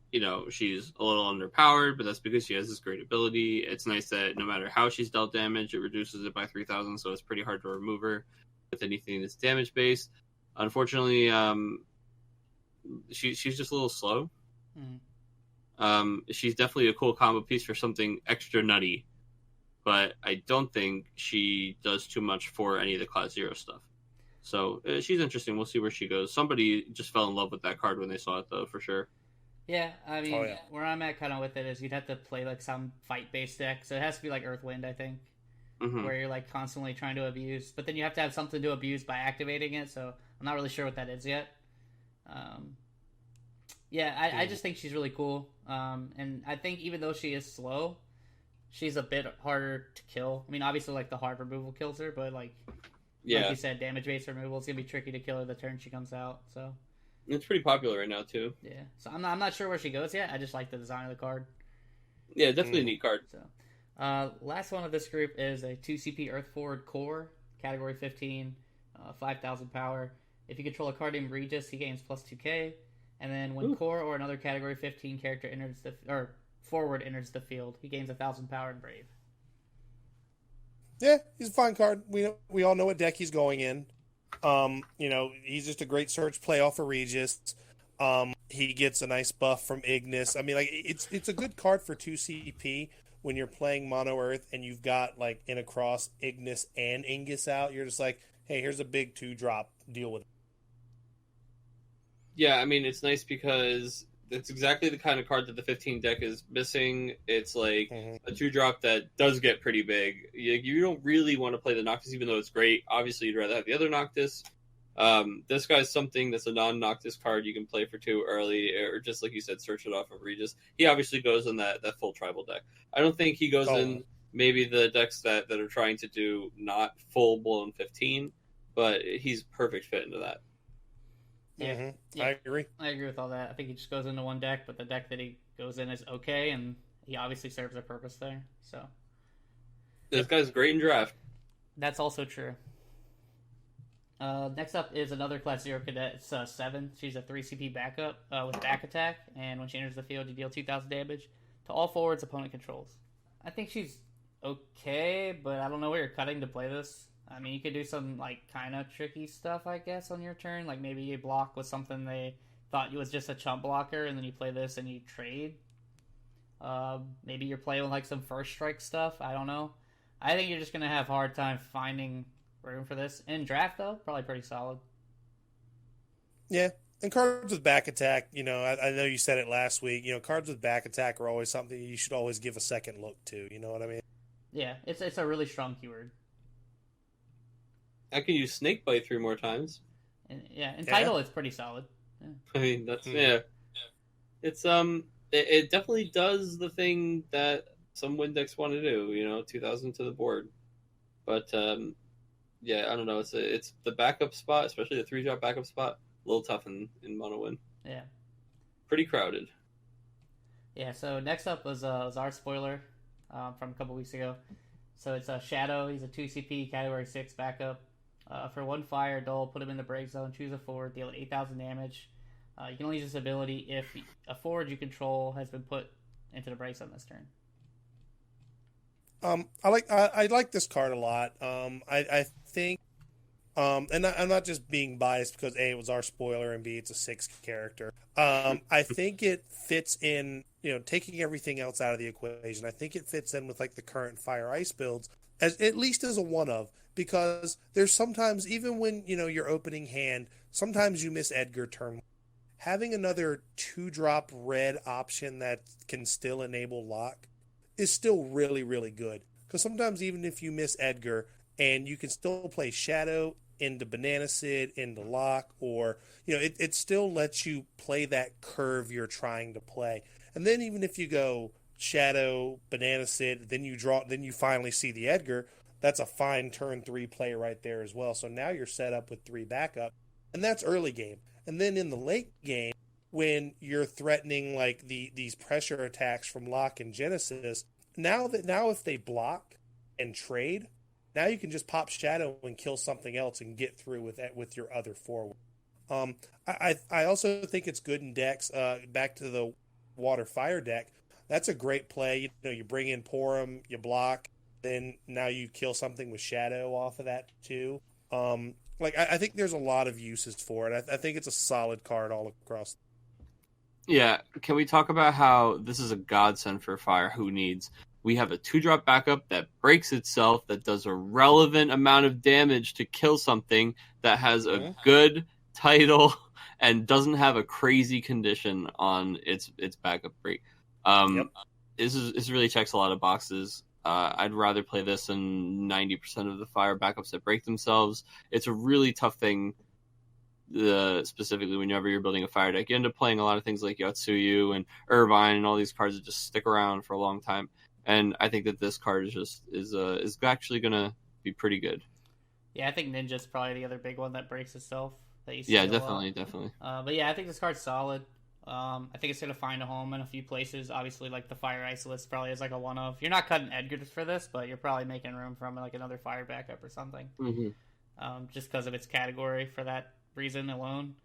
she's a little underpowered, but that's because she has this great ability. It's nice that no matter how she's dealt damage, it reduces it by 3,000, so it's pretty hard to remove her with anything that's damage based. Unfortunately, she's just a little slow. She's definitely a cool combo piece for something extra nutty, but I don't think she does too much for any of the Class 0 stuff. So she's interesting. We'll see where she goes. Somebody just fell in love with that card when they saw it, though, for sure. Yeah, I mean, where I'm at kind of with it is you'd have to play like some fight-based deck. So it has to be like Earthwind, I think, where you're like constantly trying to abuse. But then you have to have something to abuse by activating it. So I'm not really sure what that is yet. I just think she's really cool. And I think even though she is slow, she's a bit harder to kill. I mean, obviously, like the hard removal kills her, but like you said, damage-based removal is gonna be tricky to kill her the turn she comes out. So it's pretty popular right now too. Yeah, so I'm not sure where she goes yet. I just like the design of the card. Yeah, definitely a neat card. So, last one of this group is a 2 CP Earth Forward Core, Category 15, 5,000 power. If you control a card named Regis, he gains plus 2k. And then when core or another category 15 character forward enters the field, he gains 1,000 power and brave. Yeah, he's a fine card. We all know what deck he's going in. He's just a great search play off of Regis. He gets a nice buff from Ignis. I mean, like it's a good card for 2 CP when you're playing Mono Earth and you've got like in a cross Ignis and Ingus out. You're just like, hey, here's a big 2-drop. Deal with it. Yeah, I mean, it's nice because it's exactly the kind of card that the 15 deck is missing. It's like a 2-drop that does get pretty big. You don't really want to play the Noctis, even though it's great. Obviously, you'd rather have the other Noctis. This guy's something that's a non-Noctis card you can play for 2 early, or just like you said, search it off of Regis. He obviously goes in that full tribal deck. I don't think he goes in maybe the decks that are trying to do not full-blown 15, but he's perfect fit into that. Yeah. I agree. I agree with all that. I think he just goes into one deck, but the deck that he goes in is okay, and he obviously serves a purpose there. So this guy's great in draft. That's also true. Next up is another Class 0 cadet. It's 7. She's a 3 CP backup with back attack, and when she enters the field, you deal 2,000 damage to all forwards opponent controls. I think she's okay, but I don't know where you're cutting to play this. I mean, you could do some, like, kind of tricky stuff, I guess, on your turn. Like, maybe you block with something they thought was just a chump blocker, and then you play this and you trade. Maybe you're playing with, like, some first strike stuff. I don't know. I think you're just going to have a hard time finding room for this. In draft, though, probably pretty solid. Yeah, and cards with back attack, I know you said it last week. Cards with back attack are always something you should always give a second look to. You know what I mean? Yeah, it's a really strong keyword. I can use Snakebite 3 more times. In title, it's pretty solid. Yeah. I mean, that's It's it definitely does the thing that some win decks want to do. 2,000 to the board, but I don't know. It's the backup spot, especially the 3-drop backup spot. A little tough in mono win. Yeah, pretty crowded. Yeah. So next up was our spoiler from a couple weeks ago. So it's Shadow. He's a 2 CP category 6 backup. For 1 fire, dull, put him in the break zone, choose a forward, deal 8,000 damage. You can only use this ability if a forward you control has been put into the break zone this turn. I like this card a lot. I think, and I'm not just being biased because A, it was our spoiler, and B, it's a 6 character. I think it fits in, taking everything else out of the equation. I think it fits in with like the current Fire Ice builds, at least as a one of. Because there's sometimes, even when, your opening hand, sometimes you miss Edgar turn. Having another 2-drop red option that can still enable lock is still really, really good. Because sometimes even if you miss Edgar, and you can still play Shadow into Banana Sid, into lock, or, it still lets you play that curve you're trying to play. And then even if you go Shadow, Banana Sid, then you finally see the Edgar, that's a fine turn 3 play right there as well. So now you're set up with 3 backup, and that's early game. And then in the late game, when you're threatening like these pressure attacks from Lock and Genesis, now if they block and trade, now you can just pop Shadow and kill something else and get through with your other forward. I also think it's good in decks. Back to the Water Fire deck, that's a great play. You bring in Porum, you block. Then now you kill something with Shadow off of that too. I think there's a lot of uses for it. I think it's a solid card all across. Yeah, can we talk about how this is a godsend for Fire? Who needs? We have a 2-drop backup that breaks itself, that does a relevant amount of damage to kill something, that has a good title, and doesn't have a crazy condition on its backup break. This really checks a lot of boxes. I'd rather play this than 90% of the Fire backups that break themselves. It's a really tough thing, specifically whenever you're building a Fire deck. You end up playing a lot of things like Yotsuyu and Irvine and all these cards that just stick around for a long time. And I think that this card is actually going to be pretty good. Yeah, I think Ninja's probably the other big one that breaks itself. That you see definitely. But yeah, I think this card's solid. I think it's going to find a home in a few places. Obviously, like the Fire Ice list probably is like a one-of. You're not cutting Edgar for this, but you're probably making room from like another Fire backup or something. Mm-hmm. Just because of its category for that reason alone.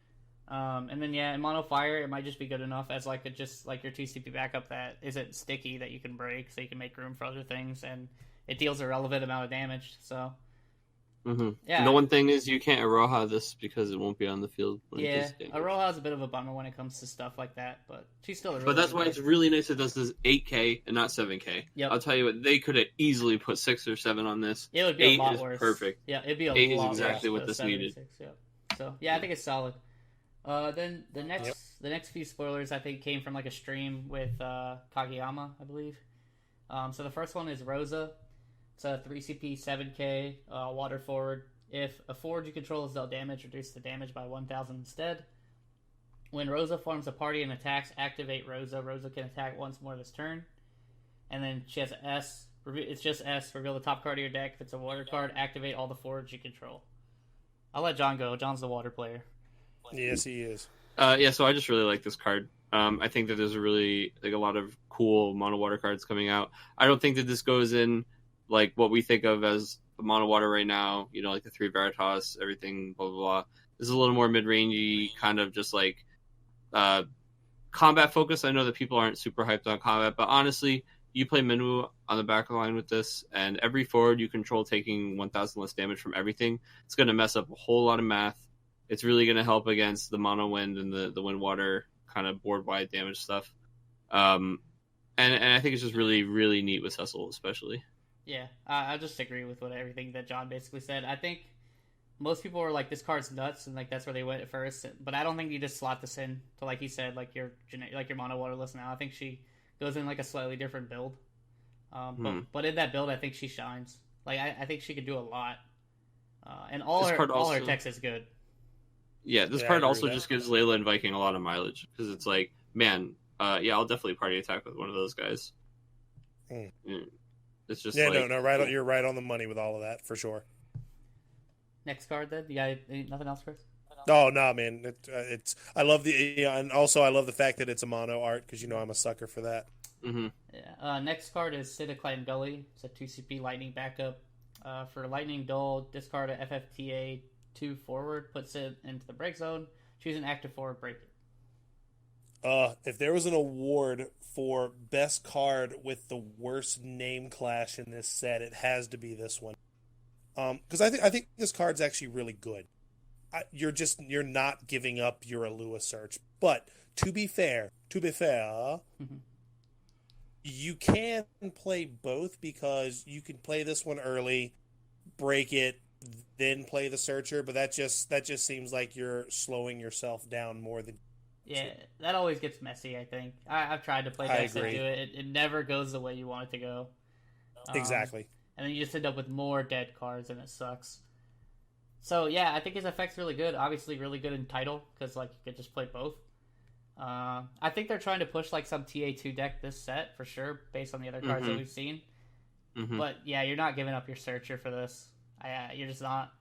And then in mono fire, it might just be good enough as like your TCP backup that isn't sticky that you can break, so you can make room for other things, and it deals a relevant amount of damage. So yeah, the one thing is you can't Aroha this because it won't be on the field. Yeah, Aroha is a bit of a bummer when it comes to stuff like that, but she's still a really But that's good why player. it's really nice that this is 8K and not 7K. Yep. I'll tell you what, they could have easily put 6 or 7 on this. It would be 8 a lot is worse. perfect. Yeah, it'd be a 8 lot is exactly worse, what this 7 and needed. 6, yeah. So I think it's solid. Then the next few spoilers I think came from like a stream with Kageyama, I believe. So the first one is Rosa. It's a 3CP 7K water forward. If a forward you control is dealt damage, reduce the damage by 1,000 instead. When Rosa forms a party and attacks, activate Rosa. Rosa can attack once more this turn. And then she has an S. It's just S. Reveal the top card of your deck. If it's a water card, activate all the forwards you control. I'll let John go. John's the water player. Yes, he is. So I just really like this card. I think that there's a lot of cool mono water cards coming out. I don't think that this goes in like what we think of as mono water right now, like the 3 Veritas, everything, blah, blah, blah. This is a little more mid-rangey, kind of just like combat focus. I know that people aren't super hyped on combat, but honestly, you play Minwu on the back line with this, and every forward you control taking 1,000 less damage from everything, it's going to mess up a whole lot of math. It's really going to help against the mono wind and the wind water kind of board-wide damage stuff. And I think it's just really, really neat with Cecil, especially. Yeah, I just agree with everything that John basically said. I think most people were like, this card's nuts, and like that's where they went at first. But I don't think you just slot this in to, like he said, like your mono waterless now. I think she goes in like a slightly different build. But in that build, I think she shines. Like I think she could do a lot. And all her text is good. Yeah, this card also just gives Layla and Viking a lot of mileage because it's like, man, I'll definitely party attack with one of those guys. Mm. It's just right. You're right on the money with all of that for sure. Next card, then. You got nothing else, Chris? Oh no, man! It's I love and also I love the fact that it's a mono art because I'm a sucker for that. Mm-hmm. Yeah. Next card is Sidicline Gully. It's a 2CP lightning backup. For lightning duel, discard a FFTA 2 forward, puts it into the break zone. Choose an active forward, break it. If there was an award for best card with the worst name clash in this set, it has to be this one. Because I think this card's actually really good. You're not giving up your Alua search, but to be fair, Mm-hmm. you can play both because you can play this one early, break it, then play the searcher. But that just seems like you're slowing yourself down more than. Yeah, that always gets messy, I think. I've tried to play decks that do it. It never goes the way you want it to go. Exactly. And then you just end up with more dead cards, and it sucks. So, yeah, I think his effect's really good. Obviously, really good in title, because, like, you could just play both. I think they're trying to push, like, some TA2 deck this set, for sure, based on the other cards that we've seen. Mm-hmm. But, yeah, you're not giving up your searcher for this. You're just not.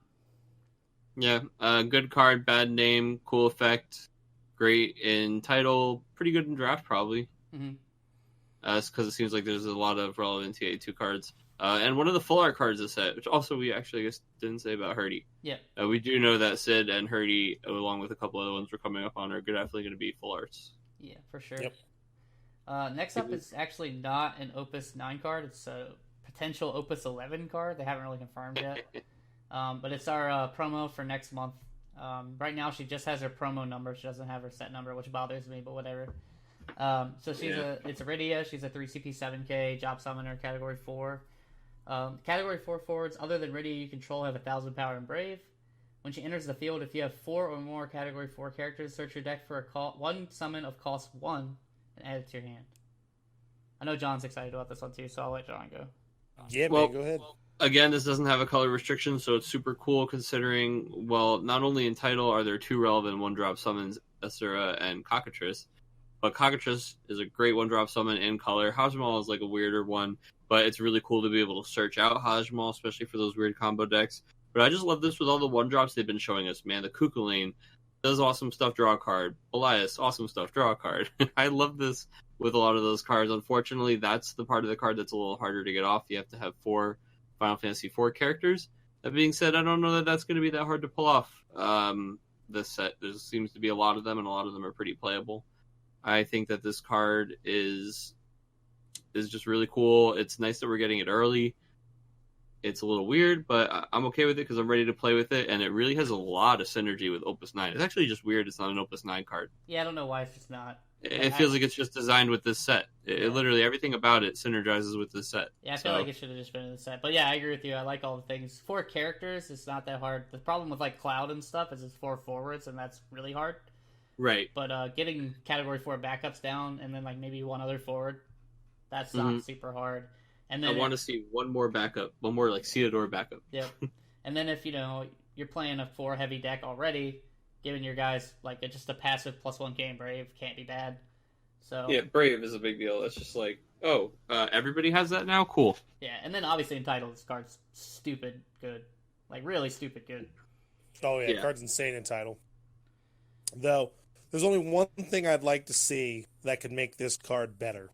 Yeah, good card, bad name, cool effect. Great in title, pretty good in draft, probably. Mm-hmm. Because it seems like there's a lot of relevant TA2 cards. And one of the full art cards is set, which also we actually, I guess, didn't say about Hurdy. Yeah. We do know that Sid and Hurdy, along with a couple other ones we're coming up on, are definitely going to be full arts. Yeah, for sure. Yep. Next up is actually not an Opus 9 card. It's a potential Opus 11 card. They haven't really confirmed yet. But it's our promo for next month. Right now, she just has her promo number. She doesn't have her set number, which bothers me, but whatever. So it's Iridia. She's a 3CP 7K job summoner, category 4. Category 4 forwards other than Iridia you control have 1,000 power and brave. When she enters the field, if you have 4 or more category 4 characters, search your deck for one summon of cost 1 and add it to your hand. I know John's excited about this one too, so I'll let John go. Yeah, man, go ahead. Again, this doesn't have a color restriction, so it's super cool considering, well, not only in title are there 2 relevant 1-drop summons, Asura and Cockatrice, but Cockatrice is a great 1-drop summon in color. Hajmal is like a weirder one, but it's really cool to be able to search out Hajmal, especially for those weird combo decks. But I just love this with all the 1-drops they've been showing us, man. The Kukulane does awesome stuff, draw a card. Belias, awesome stuff, draw a card. I love this with a lot of those cards. Unfortunately, that's the part of the card that's a little harder to get off. You have to have 4 Final Fantasy IV characters. That being said, I don't know that that's going to be that hard to pull off. this set. There seems to be a lot of them, and a lot of them are pretty playable. I think that this card is just really cool. It's nice that we're getting it early. It's a little weird, but I'm okay with it because I'm ready to play with it, and it really has a lot of synergy with Opus 9. It's actually just weird it's not an Opus 9 card. Yeah, I don't know why it's just not. It feels like it's just designed with this set. It literally, everything about it synergizes with this set. Yeah, I feel like it should have just been in the set. But yeah, I agree with you. I like all the things. 4 characters, it's not that hard. The problem with like Cloud and stuff is it's 4 forwards, and that's really hard. Right. But getting Category 4 backups down, and then like maybe one other forward, that's not super hard. And then I want to see one more backup, one more like Celador backup. Yep. And then if you're playing a 4 heavy deck already, giving your guys like just a passive +1 game Brave can't be bad. So yeah, Brave is a big deal. It's just like, everybody has that now. Cool. Yeah, and then obviously Entitled, this card's stupid good, like really stupid good. Oh yeah, card's insane Entitled. Though there's only one thing I'd like to see that could make this card better.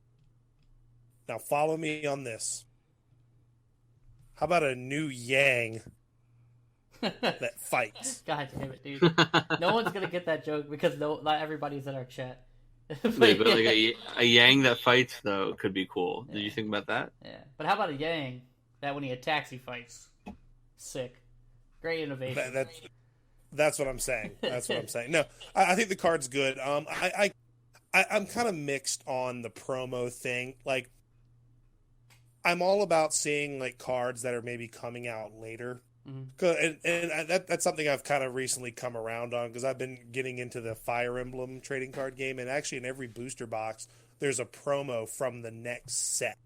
Now follow me on this. How about a new Yang that fights? God damn it, dude! No one's gonna get that joke because not everybody's in our chat. but like a Yang that fights though could be cool. Did you think about that? Yeah, but how about a Yang that when he attacks he fights? Sick, great innovation. That's what I'm saying. That's what I'm saying. No, I think the card's good. I'm kind of mixed on the promo thing. Like, I'm all about seeing like cards that are maybe coming out later. And that's something I've kind of recently come around on because I've been getting into the Fire Emblem trading card game, and actually in every booster box there's a promo from the next set,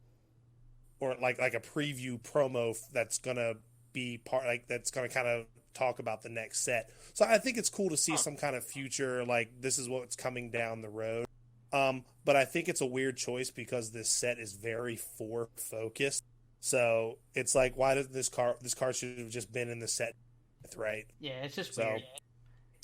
or like a preview promo that's gonna be that's gonna kind of talk about the next set. So I think it's cool to see some kind of future, like this is what's coming down the road. But I think it's a weird choice because this set is very 4 focused. So it's like, why does this card should have just been in the set, right? Yeah, it's just weird.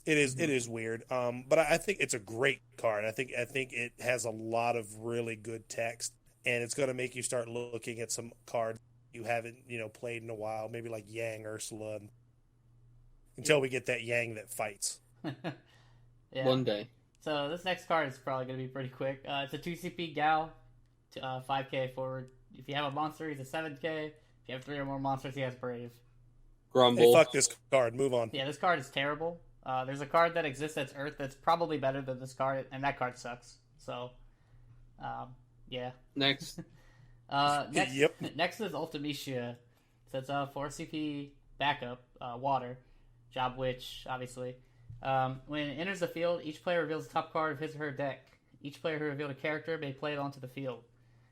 It is weird. But I think it's a great card. I think it has a lot of really good text, and it's going to make you start looking at some cards you haven't played in a while, maybe like Yang Ursula, until we get that Yang that fights. Yeah. One day. So this next card is probably going to be pretty quick. It's a 2CP Gao, 5k forward. If you have a monster, he's a 7k. If you have 3 or more monsters, he has Brave. Grumble. Hey, fuck this card. Move on. Yeah, this card is terrible. There's a card that exists that's Earth that's probably better than this card, and that card sucks. So, yeah. Next. Next is Ultimecia. So it's a 4CP backup, water. Job Witch, obviously. When it enters the field, each player reveals the top card of his or her deck. Each player who revealed a character may play it onto the field.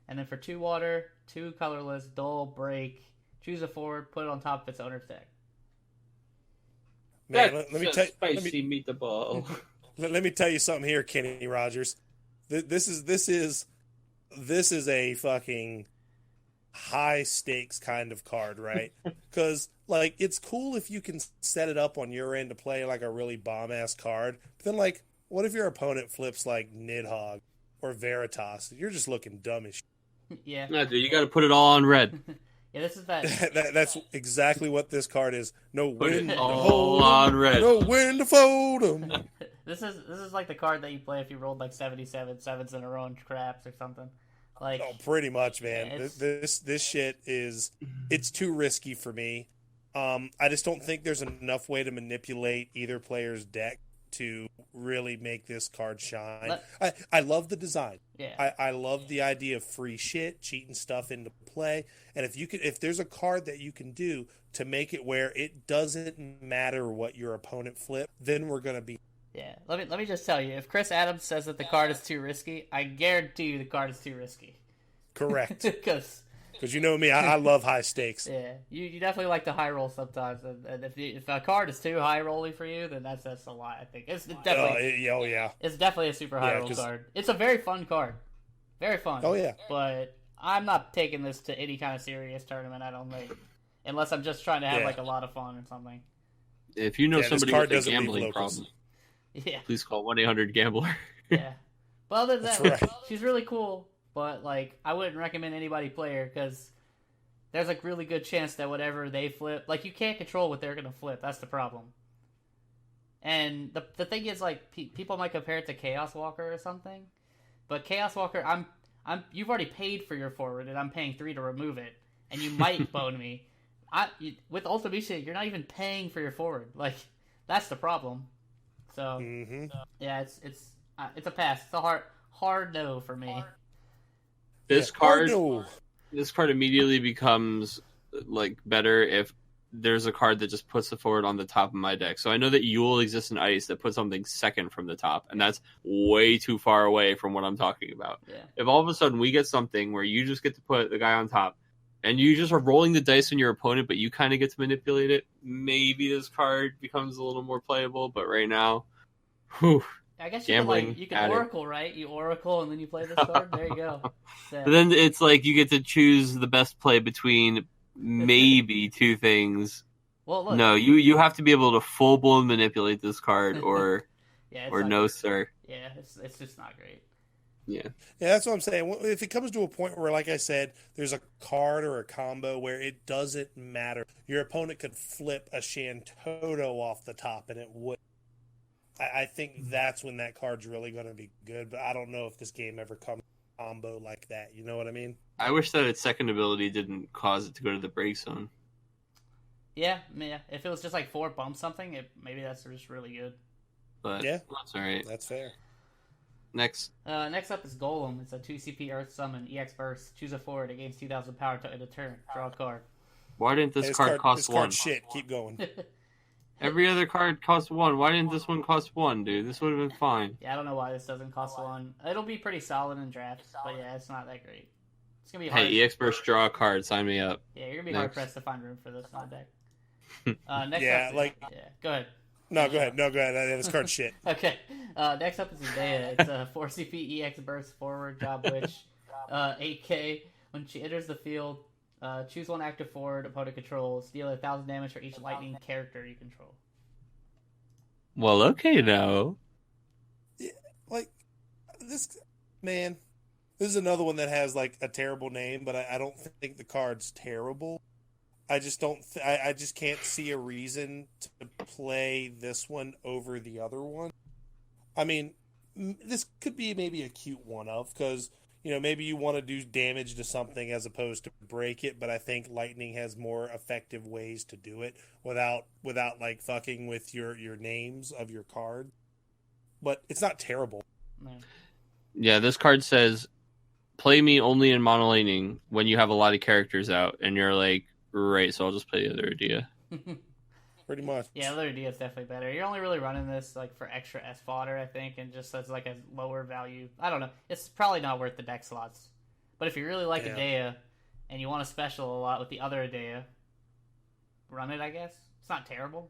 And then for 2 water, 2 colorless, dull, break, choose a forward, put it on top of its owner's deck. Man, let me tell spicy meatball. Let me tell you something here, Kenny Rogers. This is a fucking high stakes kind of card, right? Because like it's cool if you can set it up on your end to play like a really bomb ass card. But then like, what if your opponent flips like Nidhogg or Veritas? You're just looking dumb as shit. Yeah. No, dude, you got to put it all on red. Yeah, this is that. That's exactly what this card is. No wind to all hold on 'em, red. no wind to fold 'em. This is like the card that you play if you rolled like 77 sevens in a row and craps or something. Like, pretty much, man. Yeah, this shit it's too risky for me. I just don't think there's enough way to manipulate either player's deck to really make this card shine. I love the design. Yeah. I love the idea of free shit, cheating stuff into play. And if there's a card that you can do to make it where it doesn't matter what your opponent flip, then we're gonna be. Yeah. Let me just tell you, if Chris Adams says that the card is too risky, I guarantee you the card is too risky. Correct. Because you know me, I love high stakes. Yeah, you definitely like to high roll sometimes, and if a card is too high rolly for you, then that's a lie. I think it's definitely it's definitely a super high roll card. It's a very fun card, very fun. Oh yeah, but I'm not taking this to any kind of serious tournament. I don't think, unless I'm just trying to have like a lot of fun or something. If you know somebody with a gambling problem, please call 1-800-GAMBLER. Yeah, but other than that, right. She's really cool. But, like, I wouldn't recommend anybody play her because there's, like, really good chance that whatever they flip... Like, you can't control what they're going to flip. That's the problem. And the thing is, like, people might compare it to Chaos Walker or something, but Chaos Walker, you've already paid for your forward, and I'm paying 3 to remove it, and you might bone me. With Ultimate, you're not even paying for your forward. Like, that's the problem. So, yeah, it's a pass. It's a hard no for me. This card immediately becomes like better if there's a card that just puts the forward on the top of my deck. So I know that Yule exists in Ice that puts something second from the top, and that's way too far away from what I'm talking about. Yeah. If all of a sudden we get something where you just get to put the guy on top, and you just are rolling the dice on your opponent, but you kind of get to manipulate it, maybe this card becomes a little more playable. But right now, whew, I guess you can Oracle, right? You Oracle, and then you play this card. There you go. But then it's like you get to choose the best play between maybe two things. Well, look. No, you have to be able to full blown manipulate this card, or or no, great. Sir. Yeah, it's just not great. Yeah, that's what I'm saying. If it comes to a point where, like I said, there's a card or a combo where it doesn't matter, your opponent could flip a Shantoto off the top, and it would. I think that's when that card's really going to be good. But I don't know if this game ever comes to a combo like that. You know what I mean? I wish that its second ability didn't cause it to go to the break zone. Yeah. If it was just like 4 bump something, maybe that's just really good. But yeah, that's all right. That's fair. Next up is Golem. It's a 2 CP Earth Summon, EX Burst. Choose a forward. It gains 2,000 power to end a turn. Draw a card. Why didn't this card cost 1? Shit, keep going. Every other card costs 1. Why didn't this one cost 1, dude? This would have been fine. Yeah, I don't know why this doesn't cost 1. It'll be pretty solid in drafts, but yeah, it's not that great. It's gonna be hard. Hey, EX Burst, draw a card. Sign me up. Yeah, you're gonna be hard pressed to find room for this in the deck. Go ahead. No, go ahead. This card's shit. Okay. Next up is Zendaya. It's a 4 CP EX Burst forward Job Witch. 8K. When she enters the field, choose one active forward opponent controls. Deal 1,000 damage for each lightning character you control. Well, okay, now. Yeah, like, this is another one that has, like, a terrible name, but I don't think the card's terrible. I just don't. I just can't see a reason to play this one over the other one. I mean, this could be maybe a cute one-of, because maybe you want to do damage to something as opposed to break it. But I think lightning has more effective ways to do it without like fucking with your names of your card. But it's not terrible. Yeah, this card says, "Play me only in mono laning when you have a lot of characters out," and you're like. Right, so I'll just play the other idea. Pretty much. Yeah, the other idea is definitely better. You're only really running this like for extra S fodder, I think, and just as like a lower value. I don't know. It's probably not worth the deck slots. But if you really like Adea and you want to special a lot with the other Adea, run it, I guess. It's not terrible.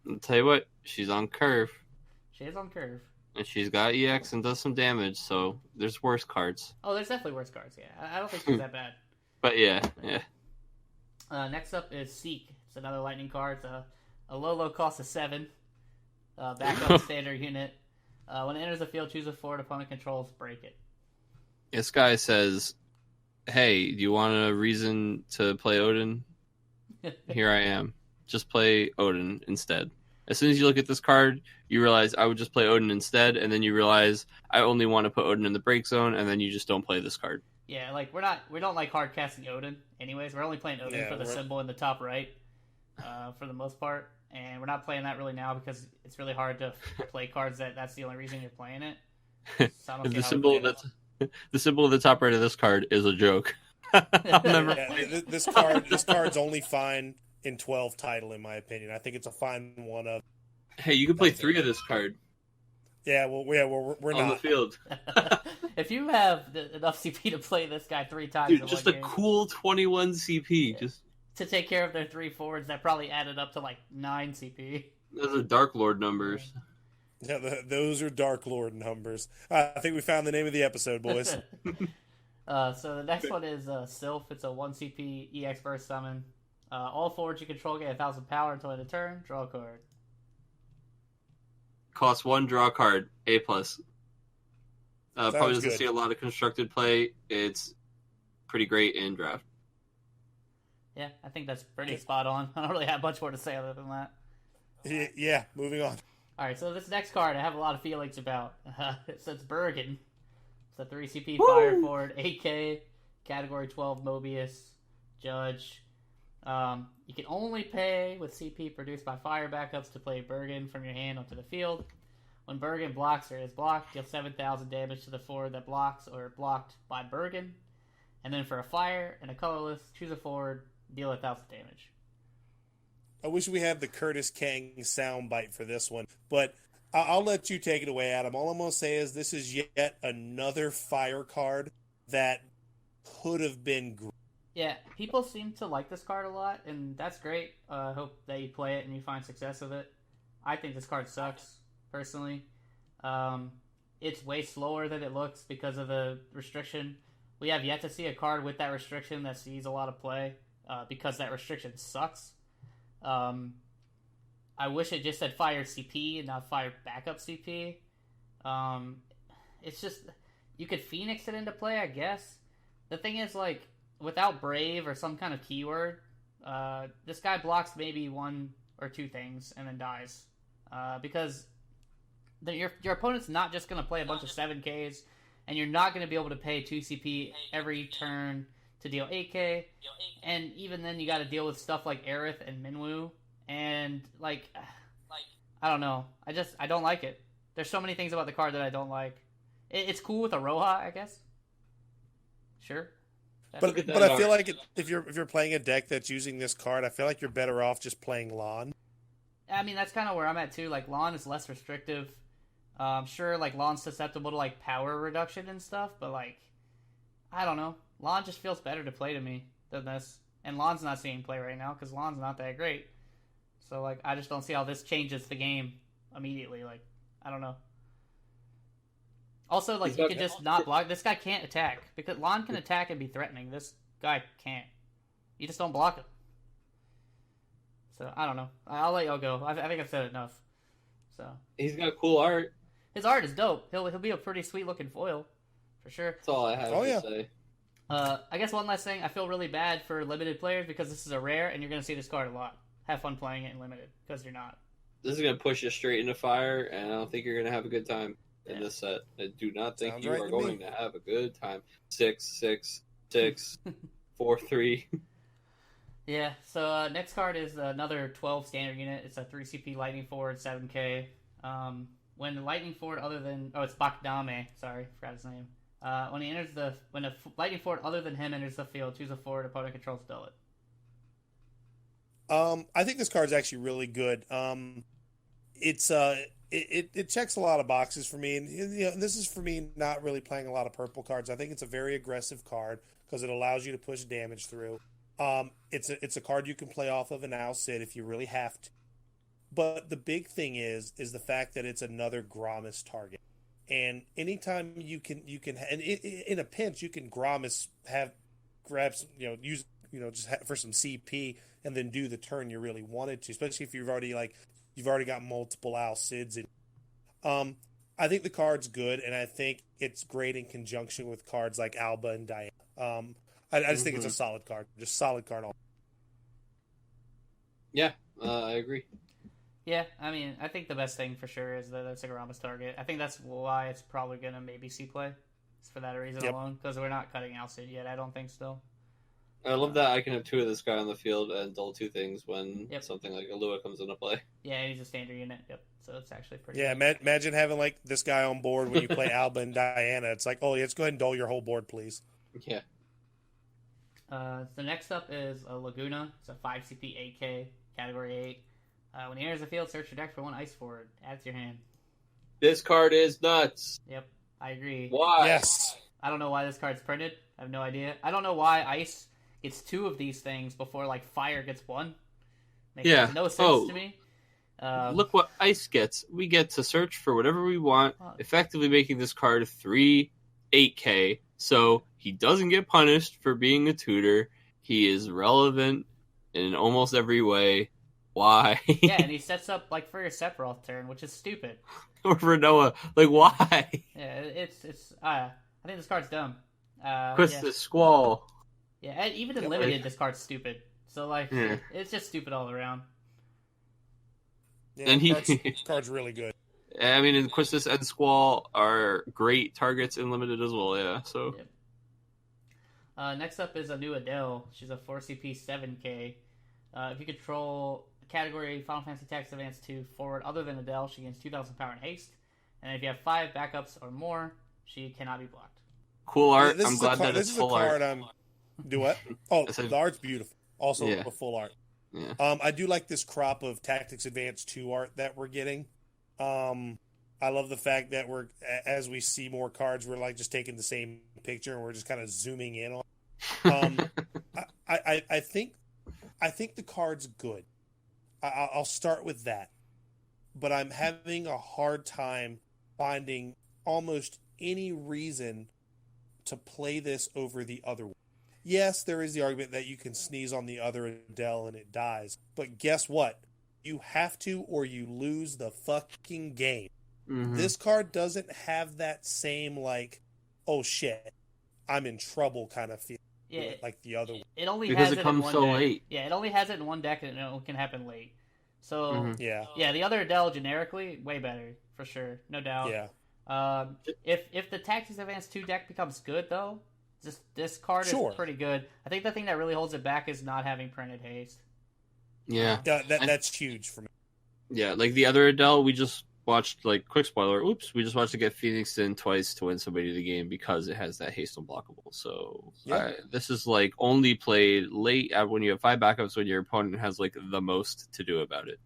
I'll tell you what, she's on curve. She is on curve. And she's got EX and does some damage, so there's worse cards. Oh, there's definitely worse cards, yeah. I don't think she's that bad. But yeah. Next up is Seek. It's another lightning card. It's a low cost of 7. Back up standard unit. When it enters the field, choose a forward opponent controls, break it. This guy says, "Hey, do you want a reason to play Odin? Here I am. Just play Odin instead." As soon as you look at this card, you realize I would just play Odin instead, and then you realize I only want to put Odin in the break zone, and then you just don't play this card. Yeah, like we don't like hard casting Odin. Anyways, we're only playing Odin for the symbol in the top right, for the most part, and we're not playing that really now because it's really hard to play cards that's the only reason you're playing it. So the symbol of the top right of this card is a joke. I'll never play this card's only fine in 12 title, in my opinion. I think it's a fine one of. Hey, you can play 3 of this card. Yeah, we're not on the field. If you have enough CP to play this guy 3 times, dude, just a cool 21 CP, just to take care of their 3 forwards, that probably added up to like 9 CP. Those are Dark Lord numbers. Yeah, those are Dark Lord numbers. I think we found the name of the episode, boys. So the next one is Sylph. It's a 1 CP EX Burst Summon. All forwards you control get 1,000 power until end of turn. Draw a card. Cost 1, draw a card. A+. Probably doesn't see a lot of constructed play. It's pretty great in draft. Yeah, I think that's pretty spot on. I don't really have much more to say other than that. Yeah, moving on. All right, so this next card I have a lot of feelings about. It's Bergen. It's a 3 CP Woo! fire forward, 8K, category 12 Mobius, Judge. You can only pay with CP produced by fire backups to play Bergen from your hand onto the field. When Bergen blocks or is blocked, deal 7,000 damage to the forward that blocks or blocked by Bergen. And then for a fire and a colorless, choose a forward, deal 1,000 damage. I wish we had the Curtis Kang soundbite for this one, but I'll let you take it away, Adam. All I'm going to say is this is yet another fire card that could have been great. Yeah, people seem to like this card a lot, and that's great. I hope that you play it and you find success with it. I think this card sucks, personally. It's way slower than it looks because of the restriction. We have yet to see a card with that restriction that sees a lot of play because that restriction sucks. I wish it just said fire CP and not fire backup CP. It's just, you could Phoenix it into play, I guess. The thing is, like, without Brave or some kind of keyword, this guy blocks maybe 1 or 2 things and then dies. Because your opponent's not just going to play a bunch of 7Ks, and you're not going to be able to pay 2 CP every turn to deal 8K, and even then you got to deal with stuff like Aerith and Minwoo, and like I don't know, I don't like it. There's so many things about the card that I don't like. It's cool with Aroha, I guess. Sure. But I feel like if you're playing a deck that's using this card, I feel like you're better off just playing Lon. I mean, that's kind of where I'm at too. Like, Lon is less restrictive. Sure, like, Lon's susceptible to like power reduction and stuff, but like, I don't know. Lon just feels better to play to me than this. And Lon's not seeing play right now because Lon's not that great. So, like, I just don't see how this changes the game immediately. Like, I don't know. Also, like, you can just not block. This guy can't attack. Because Lon can attack and be threatening. This guy can't. You just don't block him. So, I don't know. I'll let y'all go. I think I've said enough. So He's got cool art. his art is dope. He'll be a pretty sweet looking foil. For sure. That's all I have to say. I guess one last thing. I feel really bad for limited players because this is a rare, and you're going to see this card a lot. Have fun playing it in limited, because you're not. This is going to push you straight into fire, and I don't think you're going to have a good time in this set. I do not think Sounds you right are to going me. to have a good time. 6, 6, 6, 4, 3. Yeah, so next card is another 12 standard unit. It's a 3 CP lightning forward, 7K. When the lightning forward other than... Oh, it's Bakdame. Sorry, forgot his name. When a lightning forward other than him enters the field, choose a forward opponent controls, dull it. I think this card's actually really good. It checks a lot of boxes for me, and you know, this is for me not really playing a lot of purple cards. I think it's a very aggressive card because it allows you to push damage through. It's a card you can play off of an Owl Sid if you really have to. But the big thing is the fact that it's another Gromus target, and anytime you can, and in a pinch you can Gromus grab some, use for some CP and then do the turn you really wanted to, especially if you've already got multiple Owl Sids in. I think the card's good, and I think it's great in conjunction with cards like Alba and Diana. I just think it's a solid card, just solid card. Yeah, I agree. Yeah, I mean, I think the best thing for sure is that it's a Gromus target. I think that's why it's probably going to maybe see play. It's for that reason alone, because we're not cutting Alcid yet, I don't think still. I love that I can have 2 of this guy on the field and dull 2 things when something like a Lua comes into play. Yeah, and he's a standard unit. Yep. So it's actually pretty. Yeah, imagine having like this guy on board when you play Alba and Diana. It's like, oh, let's go ahead and dull your whole board, please. Yeah. So next up is a Laguna. It's a 5 CP 8K, category 8. When he enters the field, search your deck for 1 ice forward. Add to your hand. This card is nuts. Yep, I agree. Why? Yes. I don't know why this card's printed. I have no idea. I don't know why ice gets 2 of these things before like fire gets 1. Makes no sense to me. Look what ice gets. We get to search for whatever we want, effectively making this card 3 8K. So he doesn't get punished for being a tutor. He is relevant in almost every way. Why? Yeah, and he sets up like for your Sephiroth turn, which is stupid. Or for Noah. Like, why? Yeah, I think this card's dumb. The Squall. Yeah, and even in limited, this card's stupid. So like, it's just stupid all around. Yeah, And he, card's really good. I mean, and Quistis and Squall are great targets in limited as well. Yeah, so. Yep. Next up is a new Adele. She's a 4CP 7K. If you control a category Final Fantasy Tactics Advance 2 forward other than Adele, she gains 2,000 power and haste. And if you have 5 backups or more, she cannot be blocked. Cool art. This I'm is glad that this it's is full a card art. Do what? Oh, said- the art's beautiful. Also, Yeah. a full art. Yeah. I do like this crop of Tactics Advance 2 art that we're getting. I love the fact that as we see more cards, we're like just taking the same picture and we're just kind of zooming in on. I think the card's good. I'll start with that, but I'm having a hard time finding almost any reason to play this over the other one. Yes, there is the argument that you can sneeze on the other Adele and it dies, but guess what? You have to or you lose the fucking game. Mhm. This card doesn't have that same, like, oh shit, I'm in trouble kind of feel. Yeah, Like the other one. it only Because has it in comes one so deck. late. Yeah, it only has it in one deck, and it only can happen late. So Mhm. Yeah. the other Adele generically way better for sure, no doubt. Yeah. If the Tactics Advance 2 deck becomes good though, this card Sure. is pretty good. I think the thing that really holds it back is not having printed haste. Yeah. That's huge for me. Yeah, like the other Adele, we just watched, like, quick spoiler, oops, we just watched it get Phoenixed in twice to win somebody the game because it has that haste unblockable. So Yeah. this is, like, only played late when you have 5 backups when your opponent has, like, the most to do about it.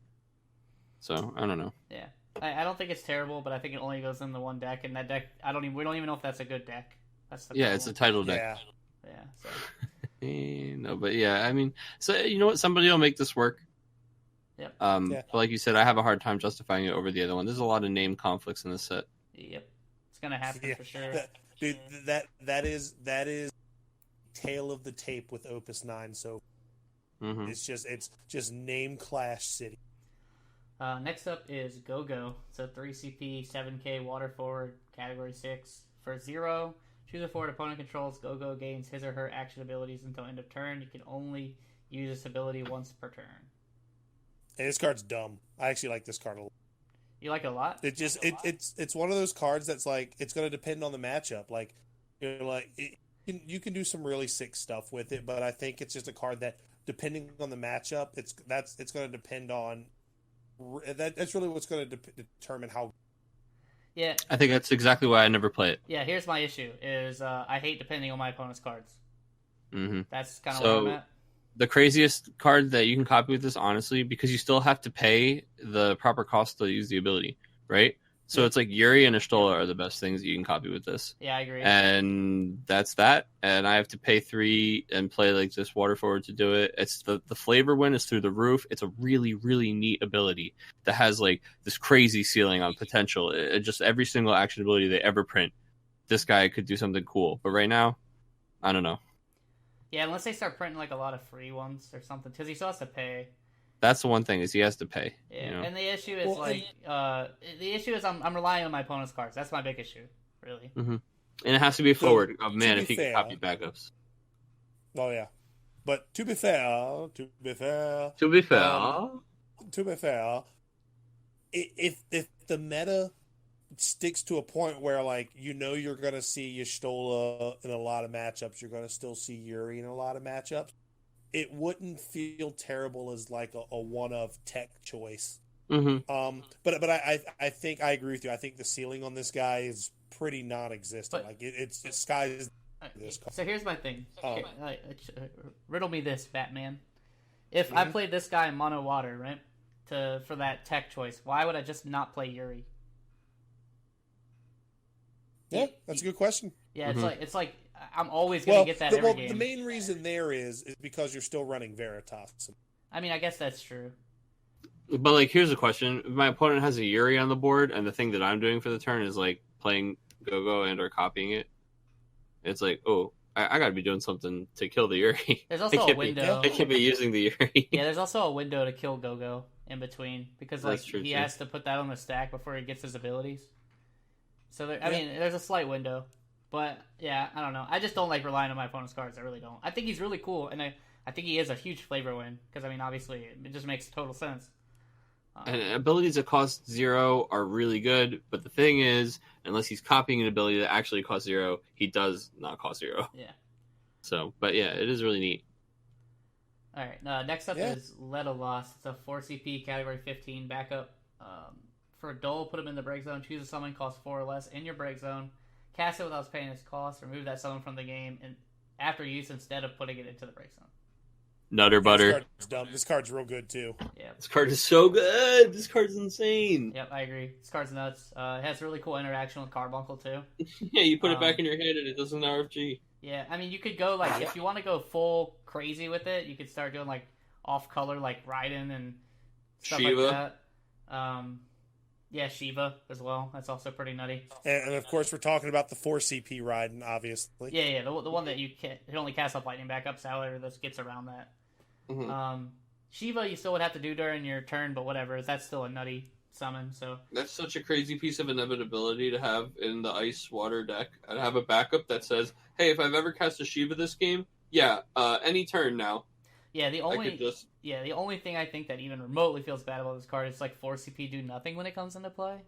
So, I don't know. Yeah, I don't think it's terrible, but I think it only goes in the one deck, and that deck we don't even know if that's a good deck. That's the Yeah, it's a title deck. Yeah. yeah. So. No, but yeah, I mean, so you know what? Somebody will make this work. Yep. Yeah. But like you said, I have a hard time justifying it over the other one. There's a lot of name conflicts in this set. Yep, it's gonna happen Yeah. for sure. Dude, that is tail of the tape with Opus 9. So Mm-hmm. it's just name clash city. Next up is Go-Go. It's a 3CP 7K water forward category 6 for 0. Choose a forward opponent controls. Go-Go gains his or her action abilities until end of turn. You can only use this ability once per turn. And this card's dumb. I actually like this card a lot. You like it a lot? It's one of those cards that's like it's going to depend on the matchup. Like you can do some really sick stuff with it, but I think it's just a card that depending on the matchup, it's going to depend on that's really what's going to determine how. Yeah. I think that's exactly why I never play it. Yeah. Here's my issue: is I hate depending on my opponent's cards. Mm-hmm. That's kind of So, where I'm at. The craziest card that you can copy with this, honestly, because you still have to pay the proper cost to use the ability, right? So it's like Yuri and Ashtola are the best things that you can copy with this. Yeah, I agree. And that's that. And I have to pay 3 and play like this water forward to do it. It's the flavor win is through the roof. It's a really, really neat ability that has like this crazy ceiling on potential. Just every single action ability they ever print, this guy could do something cool. But right now, I don't know. Yeah, unless they start printing like a lot of free ones or something, because he still has to pay. That's the one thing is he has to pay. Yeah, you know? and the issue is the issue is I'm relying on my opponent's cards. That's my big issue, really. Mm-hmm. And it has to be forward. Oh man, be if he fair, can copy backups. Oh yeah, but to be fair, if the meta sticks to a point where like you're gonna see Y'shtola in a lot of matchups, you're gonna still see Yuri in a lot of matchups. It wouldn't feel terrible as like a one of tech choice. Mm-hmm. But I think I agree with you. I think the ceiling on this guy is pretty non-existent. But, like it's sky's this card. So here's my thing. Oh. Riddle me this, Batman. If I played this guy in mono water, right, for that tech choice, why would I just not play Yuri? Yeah, that's a good question. Yeah, it's like I'm always gonna get that every game. The main reason there is because you're still running Veritas. I mean, I guess that's true. But like, here's a question: if my opponent has a Yuri on the board, and the thing that I'm doing for the turn is like playing Go-Go and or copying it, it's like, oh, I got to be doing something to kill the Yuri. There's also a window. I can't be using the Yuri. Yeah, there's also a window to kill Go-Go in between because like That's true, he too. has to put that on the stack before he gets his abilities. So I mean, there's a slight window, but yeah, I don't know. I just don't like relying on my opponent's cards. I really don't. I think he's really cool, and I think he is a huge flavor win because I mean, obviously, it just makes total sense. And abilities that cost 0 are really good, but the thing is, unless he's copying an ability that actually costs 0, he does not cost 0. Yeah. So, but yeah, it is really neat. All right. Next up is Let a Lost. It's a 4 CP category 15 backup. For a Dole, put him in the break zone. Choose a summon, cost 4 or less in your break zone. Cast it without paying its cost. Remove that summon from the game and after use instead of putting it into the break zone. Nutter butter. This card's dumb. This card's real good too. Yeah. This card is so good. This card's insane. Yep, I agree. This card's nuts. It has really cool interaction with Carbuncle too. Yeah, you put it back in your hand and it does an RFG. Yeah, I mean, you could go like if you want to go full crazy with it, you could start doing like off color like Raiden and stuff Shiva. like that. Yeah, Shiva as well. That's also pretty nutty. And of course, we're talking about the 4 CP Raiden, obviously. Yeah, the one that you can it only casts up lightning backups. However, this gets around that. Mm-hmm. Shiva, you still would have to do during your turn, but whatever. That's still a nutty summon. So That's such a crazy piece of inevitability to have in the ice water deck. I'd have a backup that says, "Hey, if I've ever cast a Shiva this game, any turn now." yeah, the only I could just the only thing I think that even remotely feels bad about this card is like 4 CP do nothing when it comes into play,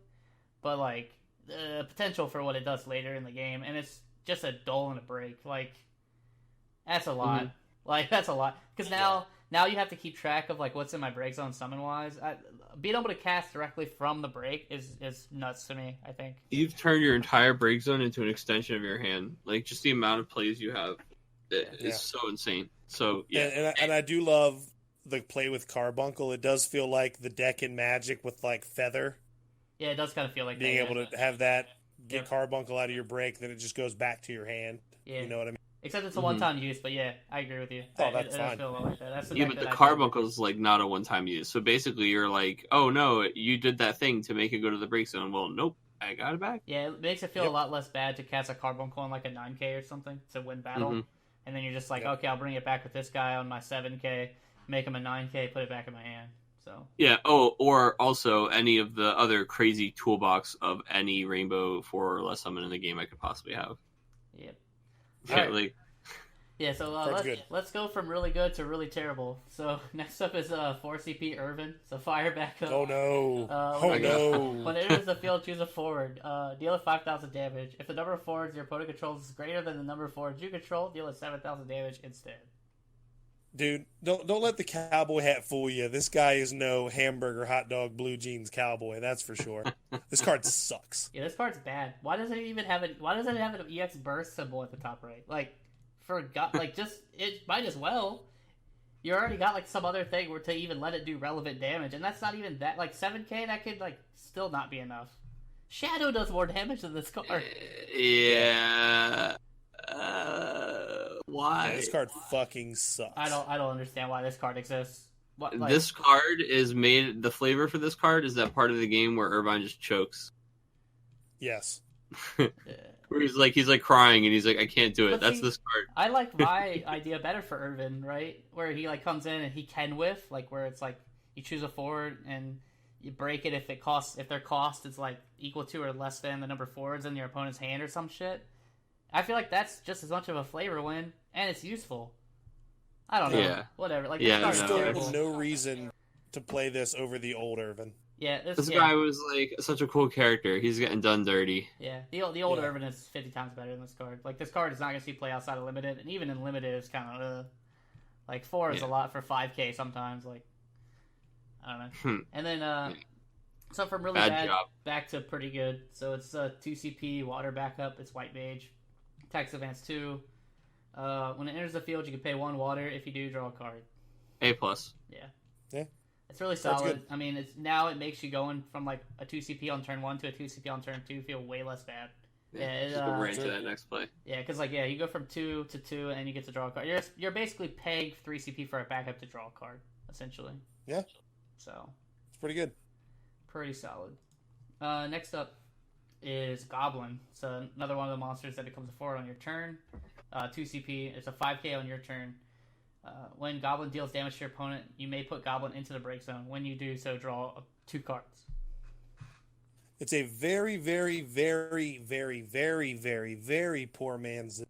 but like the potential for what it does later in the game, and it's just a dull and a break. Like that's a lot. Mhm. Like that's a lot because now you have to keep track of like what's in my break zone summon wise. Being able to cast directly from the break is nuts to me. I think You've turned your entire break zone into an extension of your hand. Like just the amount of plays you have is so insane. So yeah, And I do love the play with Carbuncle. It does feel like the deck in Magic with like Feather. yeah, it does kind of feel like Being that, able to have that get Carbuncle out of your break, then it just goes back to your hand. Yeah. You know what I mean? Except it's a one-time use, but yeah, I agree with you. Oh, that's it fine. does feel a lot like that. That's the yeah, deck but the that I Carbuncle's like not a one-time use. So basically, you're like, oh no, you did that thing to make it go to the break zone. Well, nope, I got it back. Yeah, it makes it feel a lot less bad to cast a Carbuncle on like a 9K or something to win battle. Mhm. And then you're just like, okay, I'll bring it back with this guy on my 7K, make him a 9K, put it back in my hand. So Yeah. Oh, or also any of the other crazy toolbox of any rainbow 4 or less summon in the game I could possibly have. Yep. Yeah, Alright. like Yeah, so let's go from really good to really terrible. So next up is 4 CP Irvin. So fire backup. Oh no! When no! it enters the field, choose a forward. Deal it 5,000 damage. If the number of forwards your opponent controls is greater than the number of forwards you control, deal it 7,000 damage instead. Dude, don't let the cowboy hat fool you. This guy is no hamburger, hot dog, blue jeans cowboy. That's for sure. This card sucks. Yeah, this card's bad. Why doesn't it even have it? Why doesn't it have an EX burst symbol at the top right? Like, just it might as well. You already got like some other thing where to even let it do relevant damage, and that's not even that. Like 7K, that could like still not be enough. Shadow does more damage than this card. yeah. Why? Yeah, this card fucking sucks. I don't understand why this card exists. What, like, This card is made. The flavor for this card is that part of the game where Irvine just chokes. Yes. Where he's like crying and he's like, I can't do it. But That's see, this card. I like my idea better for Irvin, right? Where he like comes in and he can whiff, like where it's like you choose a forward and you break it if their cost is like equal to or less than the number of forwards in your opponent's hand or some shit. I feel like that's just as much of a flavor win, and it's useful. I don't know. Yeah. Whatever. Like Yeah, this There's card's no, still terrible. no reason to play this over the old Irvin. Yeah, This guy was like such a cool character. He's getting done dirty. Yeah, the old Irvin is 50 times better than this card. Like this card is not going to see play outside of limited, and even in limited, it's kind of like 4 is a lot for 5K sometimes. Like I don't know. And then so from really bad back to pretty good. So it's 2 CP water backup. It's white mage, tax advance 2. When it enters the field, you can pay 1 water. If you do, draw a card. A+. Yeah. It's really solid. I mean, it makes you going from like a 2 CP on turn 1 to a 2 CP on turn 2 feel way less bad. Just go right into that next play. Yeah, because you go from 2 to 2 and you get to draw a card. You're basically paying 3 CP for a backup to draw a card, essentially. Yeah. So It's pretty good. pretty solid. Next up is Goblin. So another one of the monsters that becomes a forward on your turn. 2 CP. It's a 5K on your turn. When Goblin deals damage to your opponent, you may put Goblin into the break zone. When you do so, draw 2 cards. It's a very, very, very, very, very, very, very poor man's.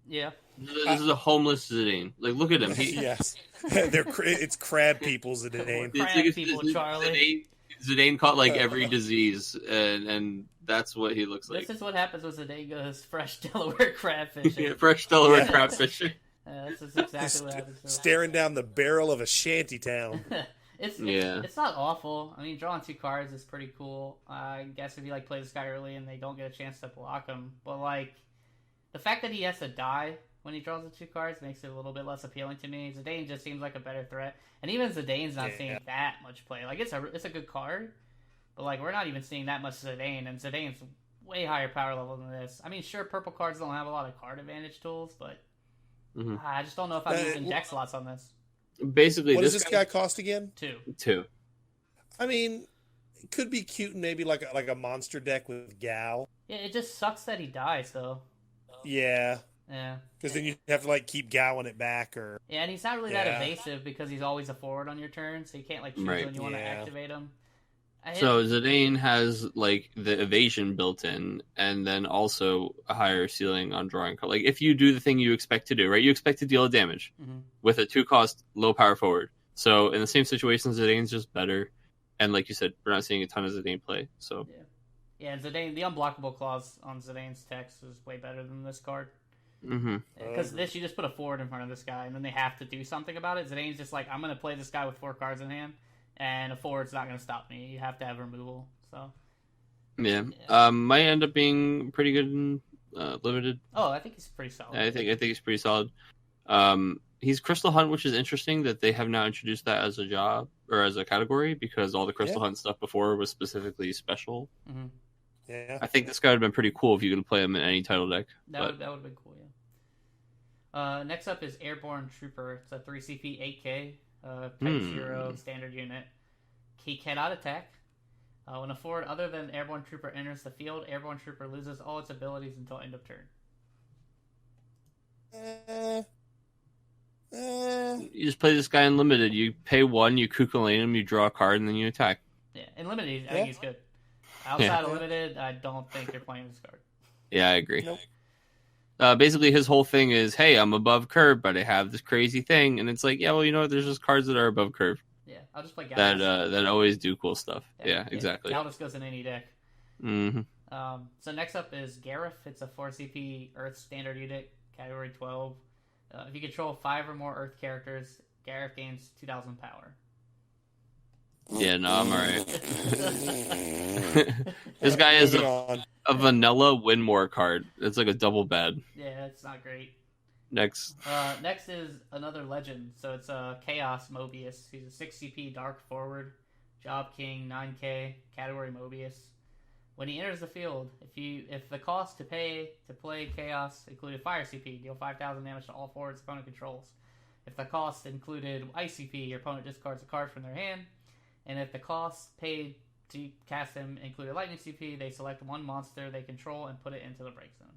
Yeah. This is a homeless Zidane. Like, look at him. Yes, it's crab people, Zidane. It's Crab like people, Charlie. Zidane caught like every disease, and that's what he looks like. This is what happens when Zidane goes fresh Delaware crab fishing. Yeah, fresh Delaware Yeah. crab fishing. That's just exactly what happens to him. Staring down the barrel of a shanty town. It's Yeah. it's not awful. I mean, drawing 2 cards is pretty cool. I guess if you like play this guy early and they don't get a chance to block him, but like the fact that he has to die when he draws the 2 cards makes it a little bit less appealing to me. Zidane just seems like a better threat, and even Zidane's not seeing that much play. Like it's a good card, but like we're not even seeing that much Zidane, and Zidane's way higher power level than this. I mean, sure, purple cards don't have a lot of card advantage tools, but I just don't know if I'm using deck slots on this. Basically, What does this guy cost again? 2. I mean, it could be cute and maybe like a monster deck with Gal. Yeah, it just sucks that he dies though. Yeah, Yeah. because then you have to like keep Gowing it back or. Yeah, and he's not really that evasive because he's always a forward on your turn, so you can't like choose when you want to activate him. So Zidane has like the evasion built in, and then also a higher ceiling on drawing. Like if you do the thing you expect to do, right? You expect to deal a damage with a 2-cost low power forward. So in the same situation, Zidane's just better, and like you said, we're not seeing a ton of Zidane play. So yeah, and Zidane, the unblockable clause on Zidane's text is way better than this card. Because this, you just put a forward in front of this guy, and then they have to do something about it. Zidane's just like, I'm going to play this guy with 4 cards in hand, and a forward's not going to stop me. You have to have removal. So might end up being pretty good and limited. Oh, I think he's pretty solid. I think he's pretty solid. He's Crystal Hunt, which is interesting that they have now introduced that as a job or as a category because all the Crystal Hunt stuff before was specifically special. Yeah, I think this guy would have been pretty cool if you could play him in any title deck. That would have been cool. Yeah. Next up is Airborne Trooper. It's a 3 CP 8K type 0 standard unit. He cannot attack. When a forward other than Airborne Trooper enters the field, Airborne Trooper loses all its abilities until end of turn. You just play this guy in limited. You pay 1, you Kukulane him, you draw a card, and then you attack. Yeah, in limited, I think he's good. Outside of limited, I don't think you're playing this card. Yeah, I agree. Nope. Basically, his whole thing is, hey, I'm above curve, but I have this crazy thing. And it's like, yeah, well, you know what? There's just cards that are above curve. Yeah, I'll just play Gallus. That always do cool stuff. Yeah, exactly. Gallus goes in any deck. So next up is Gareth. It's a 4 CP Earth standard unit, category 12. If you control 5 or more Earth characters, Gareth gains 2,000 power. Yeah, no, I'm alright. This guy is a vanilla Windmill card. It's like a double bad. Yeah, it's not great. Next. Next is another legend. So it's Chaos Mobius. He's a 6 CP Dark Forward, Job King, 9K, category Mobius. When he enters the field, if the cost to play Chaos included Fire CP, deal 5,000 damage to all forwards opponent controls. If the cost included Ice CP, your opponent discards a card from their hand. And if the cost paid to cast him included Lightning CP, they select 1 monster they control and put it into the break zone.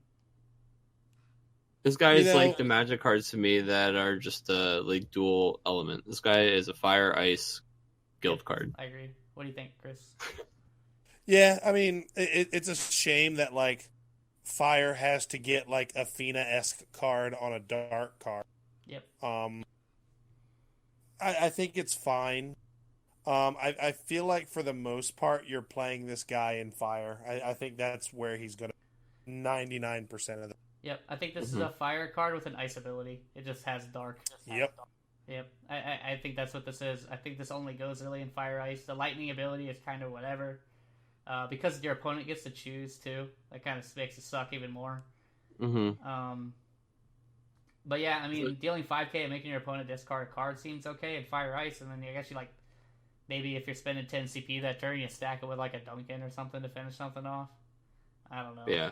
This guy is like the magic cards to me that are just like dual element. This guy is a fire ice guild card. I agree. What do you think, Chris? Yeah, I mean, it's a shame that like fire has to get like Athena-esque card on a dark card. Yep. I think it's fine. I feel like for the most part you're playing this guy in fire. I think that's where he's gonna 99% of the. Yep, I think this is a fire card with an ice ability. It just has dark. Yep. I think that's what this is. I think this only goes really in fire ice. The lightning ability is kind of whatever. Because your opponent gets to choose too, that kind of makes it suck even more. But yeah, I mean, dealing 5k and making your opponent discard a card seems okay in fire ice, and then I guess you like maybe if you're spending 10 CP that turn, you stack it with like a Duncan or something to finish something off. I don't know. Yeah.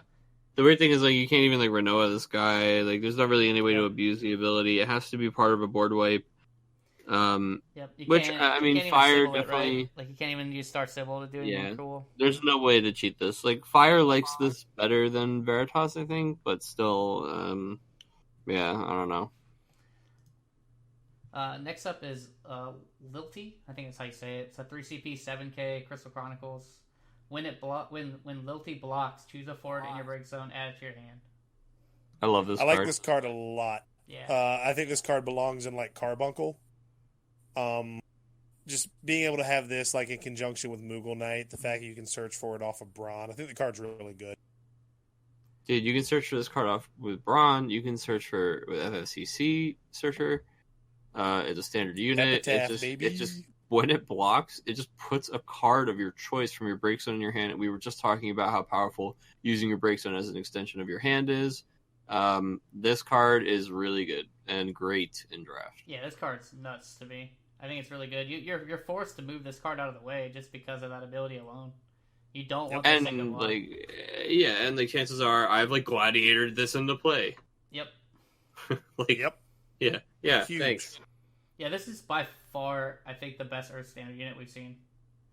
The weird thing is like you can't even like Renoa this guy. Like there's not really any way to abuse the ability. It has to be part of a board wipe. Which I mean, fire definitely. Right? Like you can't even use Star Sybil to do anything cool. There's no way to cheat this. Like fire likes this better than Veritas, I think, but still, I don't know. Next up is Lilty. I think that's how you say it. It's a 3CP 7K Crystal Chronicles. When Lilty blocks, choose a forward in your break zone, add it to your hand. I love this I like card. this card a lot. Yeah. I think this card belongs in like Carbuncle. Just being able to have this like in conjunction with Moogle Knight, the fact that you can search for it off of Braun, I think the card's really good. Dude, you can search for this card off with Braun. You can search for with FFCC searcher. It's a standard unit. Epitaph, It baby. just when it blocks, it just puts a card of your choice from your break zone in your hand. And we were just talking about how powerful using your break zone as an extension of your hand is. This card is really good and great in draft. Yeah, this card's nuts to me. I think it's really good. You're forced to move this card out of the way just because of that ability alone. You don't want this thing to And block. like, yeah, and the chances are I've like gladiated this into play. Yep. Like, Yep. yeah. Huge. Thanks. Yeah, this is by far, I think, the best Earth Standard unit we've seen.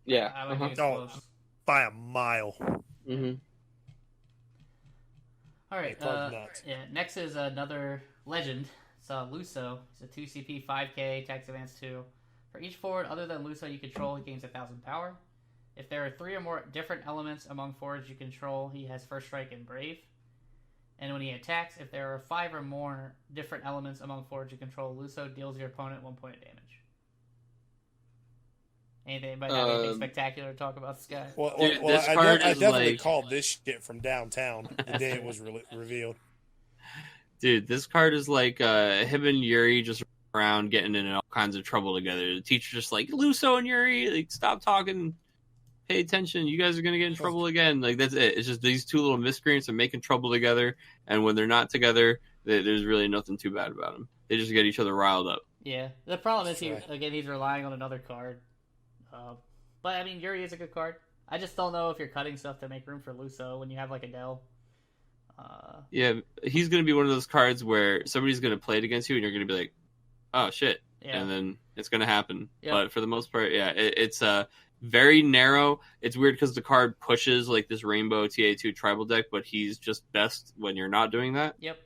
Yeah. I like it's Oh. close. By a mile. Mm-hmm. All right. Yeah, card's nuts. Yeah. Next is another legend. It's Luso. It's a 2 CP 5K tax advance 2. For each forward other than Luso you control, he gains 1,000 power. If there are 3 or more different elements among forwards you control, he has First Strike and Brave. And when he attacks, if there are 5 or more different elements among forwards you control, Luso deals your opponent 1 point of damage. Anybody have anything spectacular to talk about this guy? Dude, this I card is definitely like- called this shit from downtown the day it was revealed. Dude, this card is like him and Yuri just around getting in all kinds of trouble together. The teacher's just like, Luso and Yuri, like, stop talking, pay attention. You guys are gonna get in trouble again. Like, that's it. It's just these two little miscreants are making trouble together, and when they're not together, there's really nothing too bad about them. They just get each other riled up. Yeah. The problem is, Sure. he's relying on another card. But, I mean, Yuri is a good card. I just don't know if you're cutting stuff to make room for Luso when you have, like, Adele. Yeah, he's gonna be one of those cards where somebody's gonna play it against you, and you're gonna be like, oh shit, Yeah. and then it's gonna happen. Yep. But for the most part, yeah, it's very narrow. It's weird because the card pushes like this rainbow TA2 tribal deck, but he's just best when you're not doing that. Yep.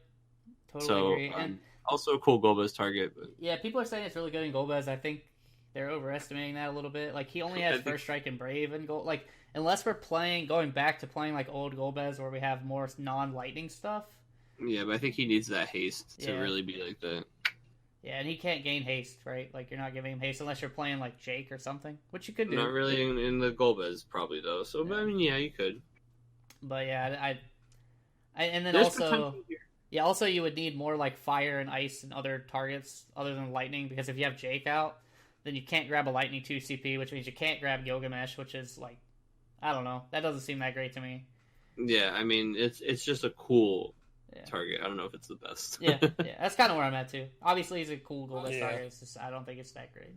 Totally So agree. And, also a cool Golbez target. But yeah, people are saying it's really good in Golbez. I think they're overestimating that a little bit. Like, he only has First Strike and Brave and Gold. Like, unless we're going back to playing like old Golbez where we have more non-lightning stuff. yeah, but I think he needs that haste to Yeah. really be like that. Yeah, and he can't gain haste, right? Like, you're not giving him haste unless you're playing like Jake or something, which you could do. Not really in the Golbez probably though. So but, I mean, yeah, you could. But yeah, I and then There's also, potential here. yeah, also you would need more like fire and ice and other targets other than lightning, because if you have Jake out, then you can't grab a lightning 2 CP, which means you can't grab Gilgamesh, which is like, I don't know, that doesn't seem that great to me. Yeah, I mean, it's just a cool Yeah. target. I don't know if it's the best. Yeah, that's kind of where I'm at too. Obviously, he's a cool Golbez Yeah. target. It's just I don't think it's that great.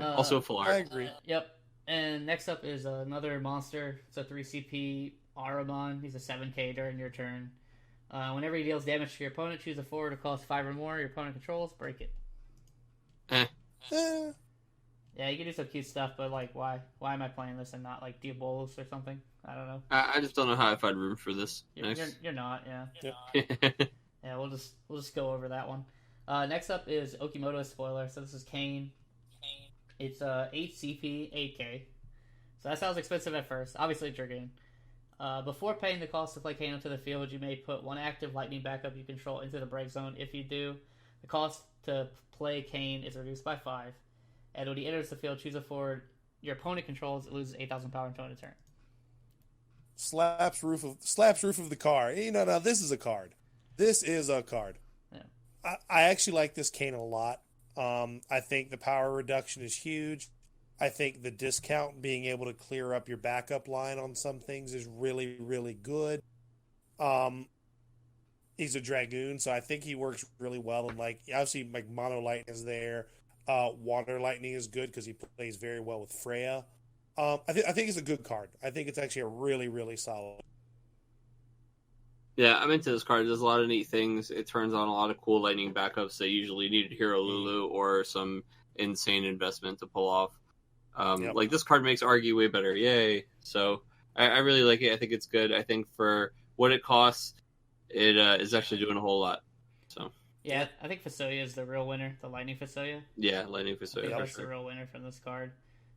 Also a full I art. agree. Yep. And next up is another monster. It's a 3 CP Aramon. He's a 7K during your turn. Whenever he deals damage to your opponent, choose a forward to cost 5 or more. Your opponent controls, break it. Eh, Yeah, you can do some cute stuff, but like, why? Why am I playing this and not like Diabolus or something? I don't know. I just don't know how I find room for this. You're not. Yeah. Next. Yeah. We'll just go over that one. Next up is Okimoto spoiler. So this is Kane. It's 8 CP, 8K. So that sounds expensive at first. Obviously, it's your game. Before paying the cost to play Kane onto the field, you may put one active lightning backup you control into the break zone. If you do, the cost to play Kane is reduced by 5. And when he enters the field, choose a forward your opponent controls. It loses 8,000 power until end of turn. slaps roof of the car. You know, now this is a card. This is a card. Yeah. I actually like this Kane a lot. I think the power reduction is huge. I think the discount, being able to clear up your backup line on some things, is really, really good. He's a Dragoon, so I think he works really well. And like, obviously, like Mono Lightning is there. Water Lightning is good because he plays very well with Freya. I think it's a good card. I think it's actually a really, really solid. Yeah, I'm into this card. There's a lot of neat things. It turns on a lot of cool lightning backups that usually need Hero Lulu or some insane investment to pull off. Yep. Like, this card makes Argy way better. Yay. So I really like it. I think it's good. I think for what it costs, it is actually doing a whole lot. So Yeah, I think Fasoya is the real winner. The Lightning Fasoya. yeah, lightning for I think for that's the sure. real winner from this card.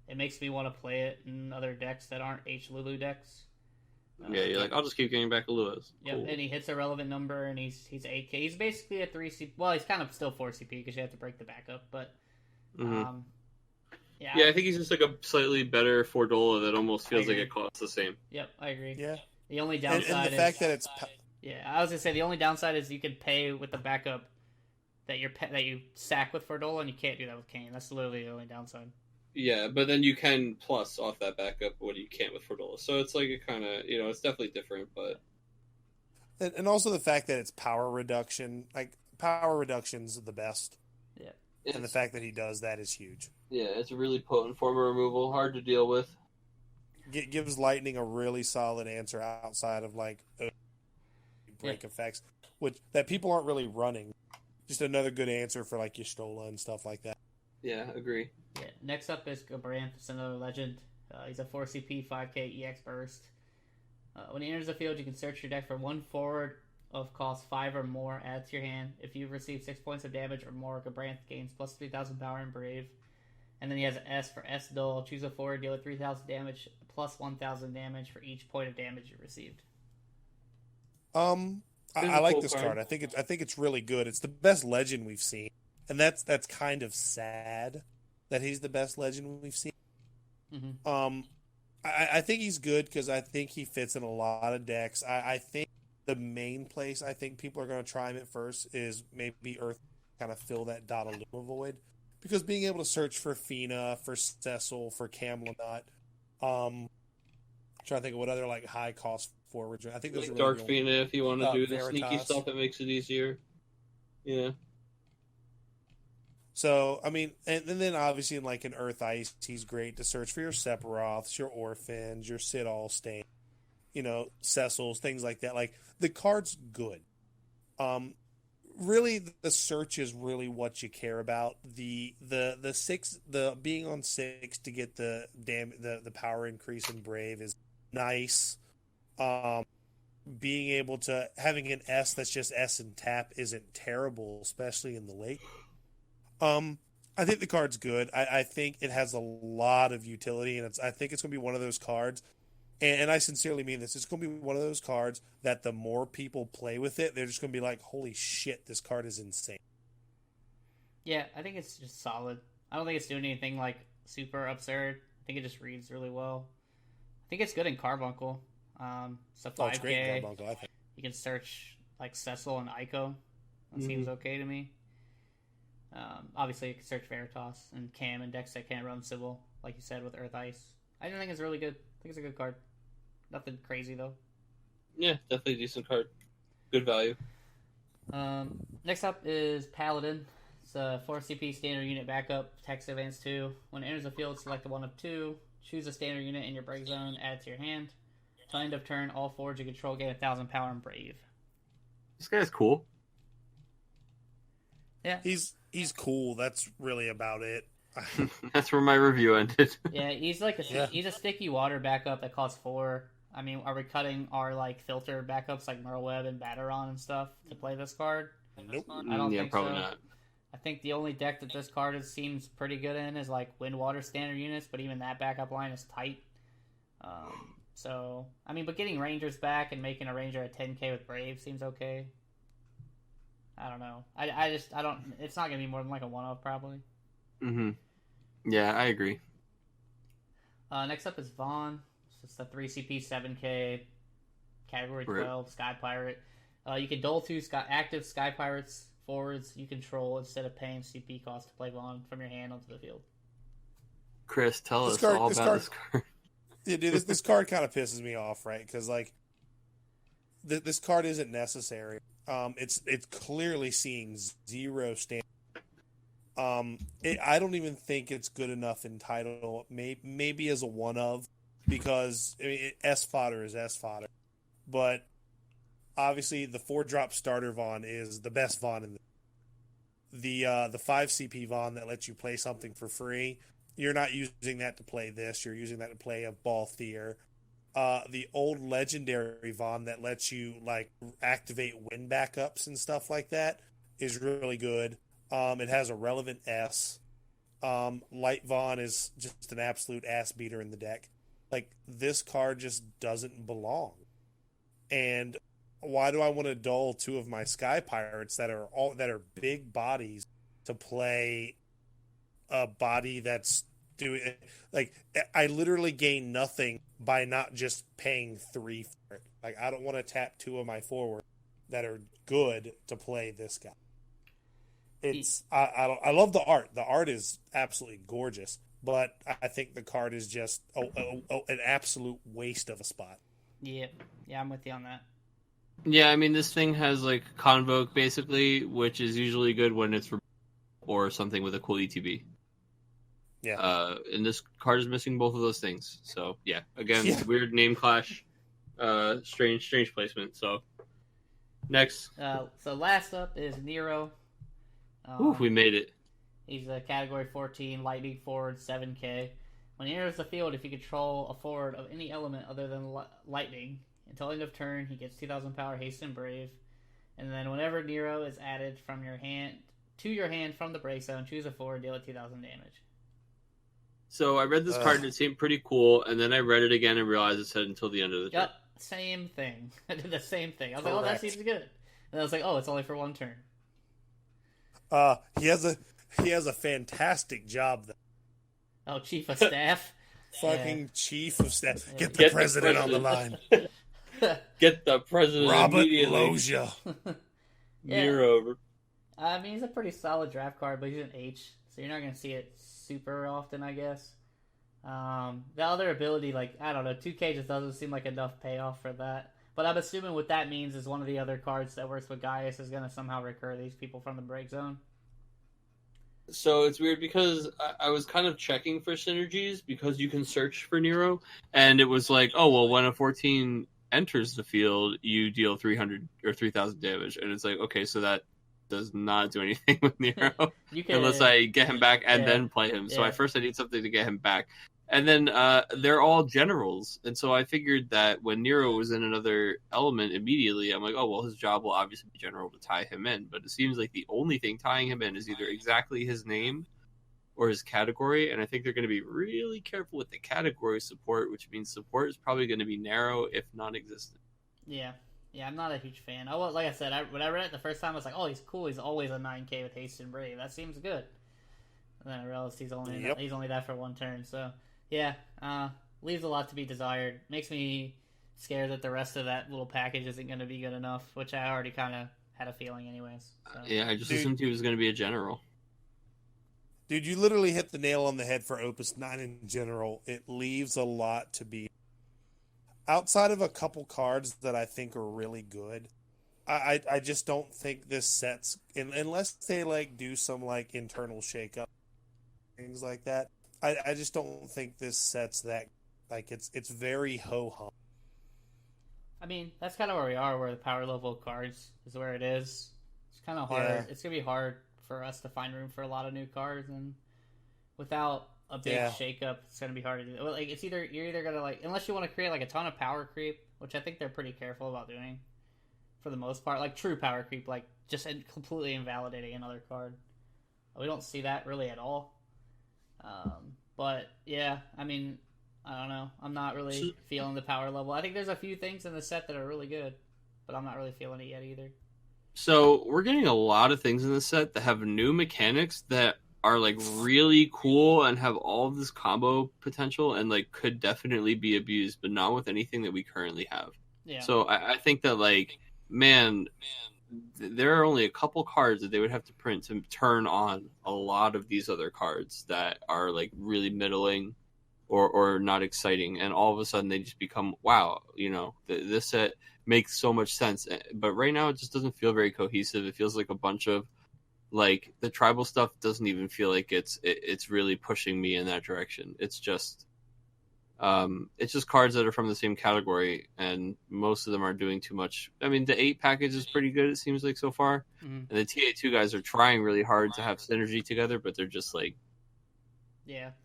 It makes me want to play it in other decks that aren't H Lulu decks. Yeah, you're like, I'll just keep getting back a Lewis. Yep, Cool. and he hits a relevant number, and he's 8K. He's basically a 3 CP. Well, he's kind of still 4 CP because you have to break the backup, but yeah. Yeah, I think he's just like a slightly better Fordola that almost feels like it costs the same. Yep, I agree. Yeah. The only downside and the fact that it's yeah, I was gonna say the only downside is you can pay with the backup that you sack with Fordola, and you can't do that with Kane. That's literally the only downside. Yeah, but then you can plus off that backup what you can't with Fordola. So it's like a kind of, it's definitely different, but... And also the fact that it's power reduction. Like, power reduction's the best. Yeah. And the fact that he does that is huge. Yeah, it's a really potent form of removal, hard to deal with. Gives Lightning a really solid answer outside of, like, break effects, which that people aren't really running. Just another good answer for, like, Y'shtola and stuff like that. Yeah, agree. Yeah. Next up is Gabranth. It's another legend. He's a 4 CP, 5K EX burst. When he enters the field, you can search your deck for one forward of cost 5 or more, add to your hand. If you've received 6 points of damage or more, Gabranth gains plus 3,000 power and Brave. And then he has an S for S Dull. Choose a forward, deal with 3,000 damage, plus 1,000 damage for each point of damage you received. I like this card. I think it's really good. It's the best legend we've seen, and that's kind of sad that he's the best legend we've seen. Mm-hmm. I think he's good because I think he fits in a lot of decks. I think the main place I think people are going to try him at first is maybe Earth, kind of fill that Dottaluma void, because being able to search for Fina, for Cecil, for Camelot, trying to think of what other like high cost forwards. I think those are really Dark Fina if you want to do the Veritas. sneaky stuff that makes it easier. Yeah. So, I mean, and then obviously in like an Earth Ice, he's great to search for your Sephiroths, your Orphans, your Sid Allstain, Cecils, things like that. Like, the card's good. Really, the search is really what you care about. The being on 6 to get the power increase in Brave is nice. Being able to having an S that's just S and tap isn't terrible, especially in the late. I think the card's good. I think it has a lot of utility, and I think it's going to be one of those cards, and I sincerely mean this. It's going to be one of those cards that the more people play with it, they're just going to be like, holy shit, this card is insane. Yeah, I think it's just solid. I don't think it's doing anything like super absurd. I think it just reads really well. I think it's good in Carbuncle. It's a 5K. It's great in Carbuncle, I think. You can search like Cecil and Ico. That seems okay to me. Obviously, you can search Veritas and Cam and decks that can't run Sybil, like you said, with Earth Ice. I just think it's really good. I think it's a good card. Nothing crazy, though. Yeah, definitely a decent card. Good value. Next up is Paladin. It's a 4 CP standard unit backup, text advance 2. When it enters the field, select the one of 2. Choose a standard unit in your break zone, add it to your hand. Till end of turn, all forwards you control gain 1,000 power and Brave. This guy's cool. Yeah. He's cool. That's really about it. That's where my review ended. Yeah, he's like he's a sticky water backup that costs 4. I mean, are we cutting our like filter backups like Merlweb and Batteron and stuff to play this card? Nope. I don't think probably so. not. I think the only deck that this card seems pretty good in is like Wind Water standard units, but even that backup line is tight. So I mean, but getting Rangers back and making a Ranger at 10K with Brave seems okay. I don't know. I don't. It's not gonna be more than like a one-off probably. Mm-hmm. Yeah, I agree. Next up is Vaughn. It's the 3 CP 7K category 12 Sky Pirate. You can dole 2 active Sky Pirates forwards you control instead of paying CP cost to play Vaughn from your hand onto the field. Chris, tell us all about this card. Yeah, dude, this card kind of pisses me off, right? Because like, this card isn't necessary. It's clearly seeing 0 standard. I don't even think it's good enough in title. Maybe as a one of, because I mean, S fodder is S fodder, but obviously the 4-drop starter Vaughn is the best Vaughn in the 5 CP Vaughn that lets you play something for free. You're not using that to play this. You're using that to play a Balthier. The old legendary Vaughn that lets you like activate wind backups and stuff like that is really good. It has a relevant S. Light Vaughn is just an absolute ass beater in the deck. Like, this card just doesn't belong. And why do I want to dull 2 of my Sky Pirates that are big bodies to play a body that's doing, like, I literally gain nothing by not just paying 3 for it. Like, I don't want to tap 2 of my forwards that are good to play this guy. I love the art. The art is absolutely gorgeous, but I think the card is just an absolute waste of a spot. Yeah, I'm with you on that. Yeah, I mean, this thing has like Convoke basically, which is usually good when it's or something with a cool ETB. Yeah. And this card is missing both of those things. So yeah, again, weird name clash, strange placement. So next. So last up is Nero. Ooh, we made it. He's a category 14, lightning forward, 7k. When he enters the field, if you control a forward of any element other than lightning, until end of turn, he gets 2,000 power, haste, and brave. And then whenever Nero is added from your hand to your hand from the break zone, choose a forward, deal it 2,000 damage. So I read this card and it seemed pretty cool, and then I read it again and realized it said until the end of the turn. Yep, same thing. I did the same thing. I was like, oh, that seems good. And I was like, oh, it's only for 1 turn. He has a fantastic job though. Oh, chief of staff. Fucking chief of staff. Get the president on the line. Get the president Robert immediately. Loggia. Nero. I mean, he's a pretty solid draft card, but he's an H, so you're not going to see it super often, I guess. The other ability, like, I don't know, 2K just doesn't seem like enough payoff for that. But I'm assuming what that means is one of the other cards that works with Gaius is going to somehow recur these people from the break zone. So it's weird because I was kind of checking for synergies because you can search for Nero, and it was like, oh, well, when a 14 enters the field, you deal 300 or 3,000 damage. And it's like, okay, so that does not do anything with Nero unless I get him back and then play him. So at first I need something to get him back. And then they're all generals. And so I figured that when Nero was in another element immediately, I'm like, oh, well, his job will obviously be general to tie him in. But it seems like the only thing tying him in is either exactly his name or his category. And I think they're going to be really careful with the category support, which means support is probably going to be narrow, if non-existent. Yeah, I'm not a huge fan. Like I said, when I read it the first time, I was like, oh, he's cool. He's always a 9k with haste and brave. That seems good. And then I realized he's only that for 1 turn. So... yeah, leaves a lot to be desired. Makes me scared that the rest of that little package isn't going to be good enough, which I already kind of had a feeling anyways. So. Yeah, I just assumed he was going to be a general. Dude, you literally hit the nail on the head for Opus 9 in general. It leaves a lot to be... outside of a couple cards that I think are really good, I just don't think this set's... unless they like do some like internal shakeup, things like that. I just don't think this sets that, like, it's very ho-hum. I mean, that's kind of where we are, where the power level of cards is where it is. It's kind of hard. Yeah. It's going to be hard for us to find room for a lot of new cards, and without a big shakeup, it's going to be hard to do. Like, you're either going to, like, unless you want to create, like, a ton of power creep, which I think they're pretty careful about doing, for the most part. Like, true power creep, like, just completely invalidating another card. We don't see that really at all. But yeah, I mean, I don't know. I'm not really feeling the power level. I think there's a few things in the set that are really good, but I'm not really feeling it yet either. So we're getting a lot of things in the set that have new mechanics that are like really cool and have all of this combo potential and like could definitely be abused, but not with anything that we currently have. Yeah. So I think that like, man, there are only a couple cards that they would have to print to turn on a lot of these other cards that are like really middling or not exciting, and all of a sudden they just become wow, you know, this set makes so much sense. But right now it just doesn't feel very cohesive. It feels like a bunch of like the tribal stuff doesn't even feel like it's really pushing me in that direction. It's just cards that are from the same category, and most of them are doing too much. I mean, the 8 package is pretty good, it seems like, so far. Mm-hmm. And the TA2 guys are trying really hard to have synergy together, but they're just like,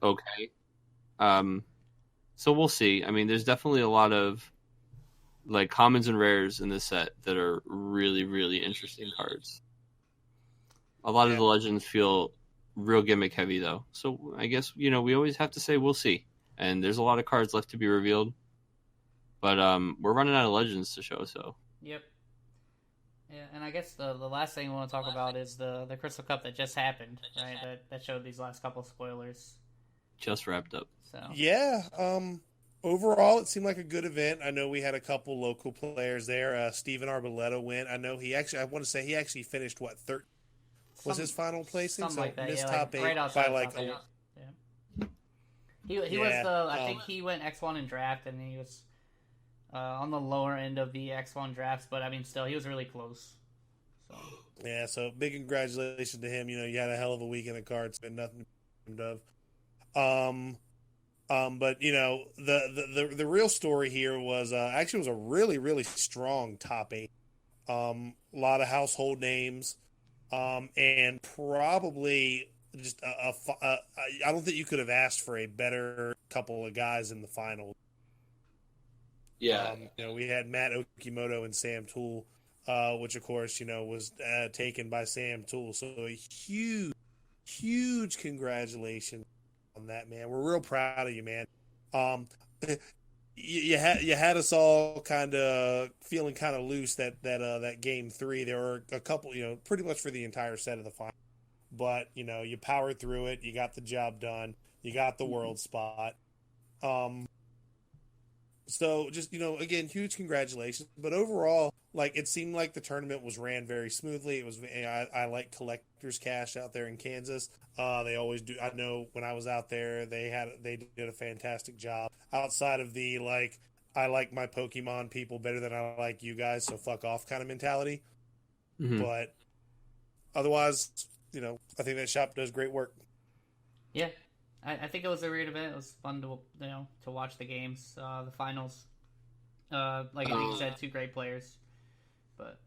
okay. So we'll see. I mean, there's definitely a lot of like commons and rares in this set that are really, really interesting cards. A lot of the legends feel real gimmick heavy, though. So I guess, you know, we always have to say we'll see. And there's a lot of cards left to be revealed. But we're running out of legends to show, so. Yep. Yeah, and I guess the last thing we want to talk about is the Crystal Cup that just happened, right? That showed these last couple spoilers. Just wrapped up. So Yeah. Overall, it seemed like a good event. I know we had a couple local players there. Steven Arboleta went. I know I want to say he actually finished, what, third? Was his final placing? Something like that, missed yeah, top like, 8 right outside by like top 8. Yeah. He was I think he went X1 in draft, and he was on the lower end of the X1 drafts, but I mean, still, he was really close. So. Yeah, so big congratulations to him. You know, you had a hell of a weekend of cards, been nothing to be ashamed of. But you know, the real story here was actually was a really, really strong top 8. A lot of household names, and probably just I don't think you could have asked for a better couple of guys in the final. Yeah. You know, we had Matt Okimoto and Sam Toole, which of course, you know, was taken by Sam Toole. So a huge congratulations on that, man. We're real proud of you, man. You had us all kind of feeling kind of loose that game 3. There were a couple, you know, pretty much for the entire set of the final. But, you know, you powered through it. You got the job done. You got the world spot. So just, you know, again, huge congratulations. But overall, like, it seemed like the tournament was ran very smoothly. It was, I like Collector's Cash out there in Kansas. They always do. I know when I was out there, they did a fantastic job. Outside of the, like, I like my Pokemon people better than I like you guys, so fuck off kind of mentality. Mm-hmm. But otherwise, you know, I think that shop does great work. Yeah. I think it was a great event. It was fun to to watch the games, the finals. Like you said, 2 great players. But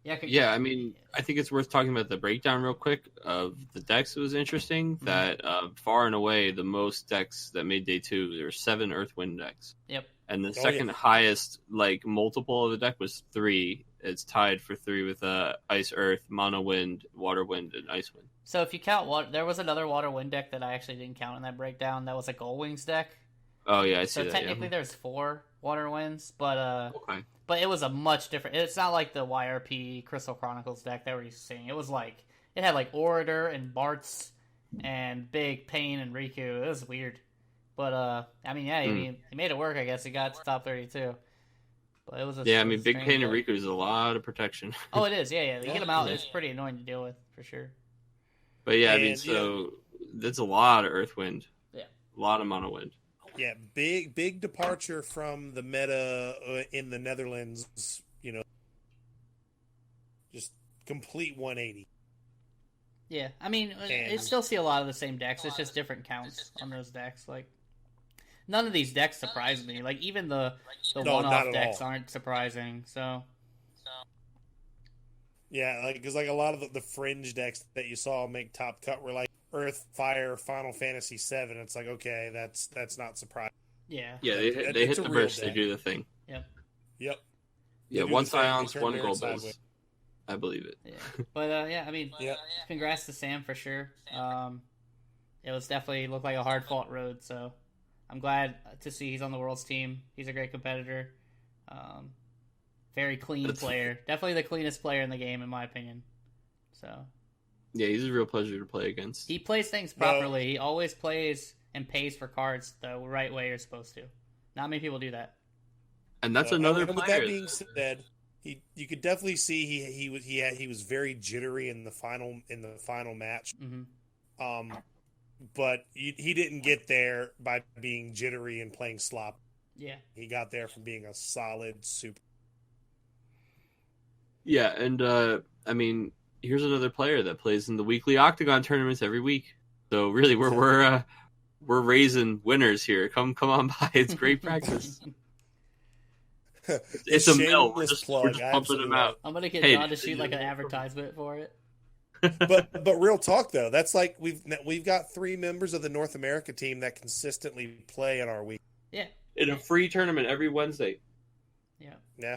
yeah, I mean, I think it's worth talking about the breakdown real quick of the decks. It was interesting that far and away the most decks that made day 2, there were 7 Earth Wind decks. Yep. And the second highest, like, multiple of the deck was 3. It's tied for 3 with Ice Earth, Mono Wind, Water Wind, and Ice Wind. So if you count there was another Water Wind deck that I actually didn't count in that breakdown. That was a Gold Wings deck. Oh yeah, I see so that. So technically, there's 4 Water Winds, but okay. But it was a much different. It's not like the YRP Crystal Chronicles deck that we're used to seeing. It was like it had like Orator and Bartz and Big Pain and Riku. It was weird, but I mean, yeah, he made it work. I guess he got to top 32. But it was I mean, Big Pain and Riku is a lot of protection. Oh, it is. Yeah. You get them out, it's pretty annoying to deal with for sure. But yeah, I mean, so that's a lot of Earthwind. Yeah. A lot of Mono Wind. Yeah, big departure from the meta in the Netherlands, you know, just complete 180. Yeah, I mean, I still see a lot of the same decks. It's just different counts on those decks. Like, none of these decks surprise me. Like, even the one-off decks aren't surprising, so... Yeah, like because like a lot of the fringe decks that you saw make top cut were like Earth, Fire, Final Fantasy VII. It's like, okay, that's not surprising. Yeah. Yeah, they hit the burst. They do the thing. Yep. Yeah, 1 Scions, 1 Gold Bills. I believe it. Yeah. But I mean, congrats to Sam for sure. It was definitely looked like a hard fought road. So I'm glad to see he's on the Worlds team. He's a great competitor. Very clean player. Definitely the cleanest player in the game, in my opinion. So. Yeah, he's a real pleasure to play against. He plays things properly. He always plays and pays for cards the right way you're supposed to. Not many people do that. And that's another player. With that being said, you could definitely see he was very jittery in the final match. Mm-hmm. But he didn't get there by being jittery and playing slop. Yeah. He got there from being a solid super. Yeah, and I mean, here's another player that plays in the weekly Octagon tournaments every week. So really, we're raising winners here. Come on by. It's great practice. It's a mill. We're just pumping them out. I'm gonna get John to shoot like an advertisement for it. but real talk though, that's like we've got 3 members of the North America team that consistently play in our week. Yeah. In a free tournament every Wednesday. Yeah.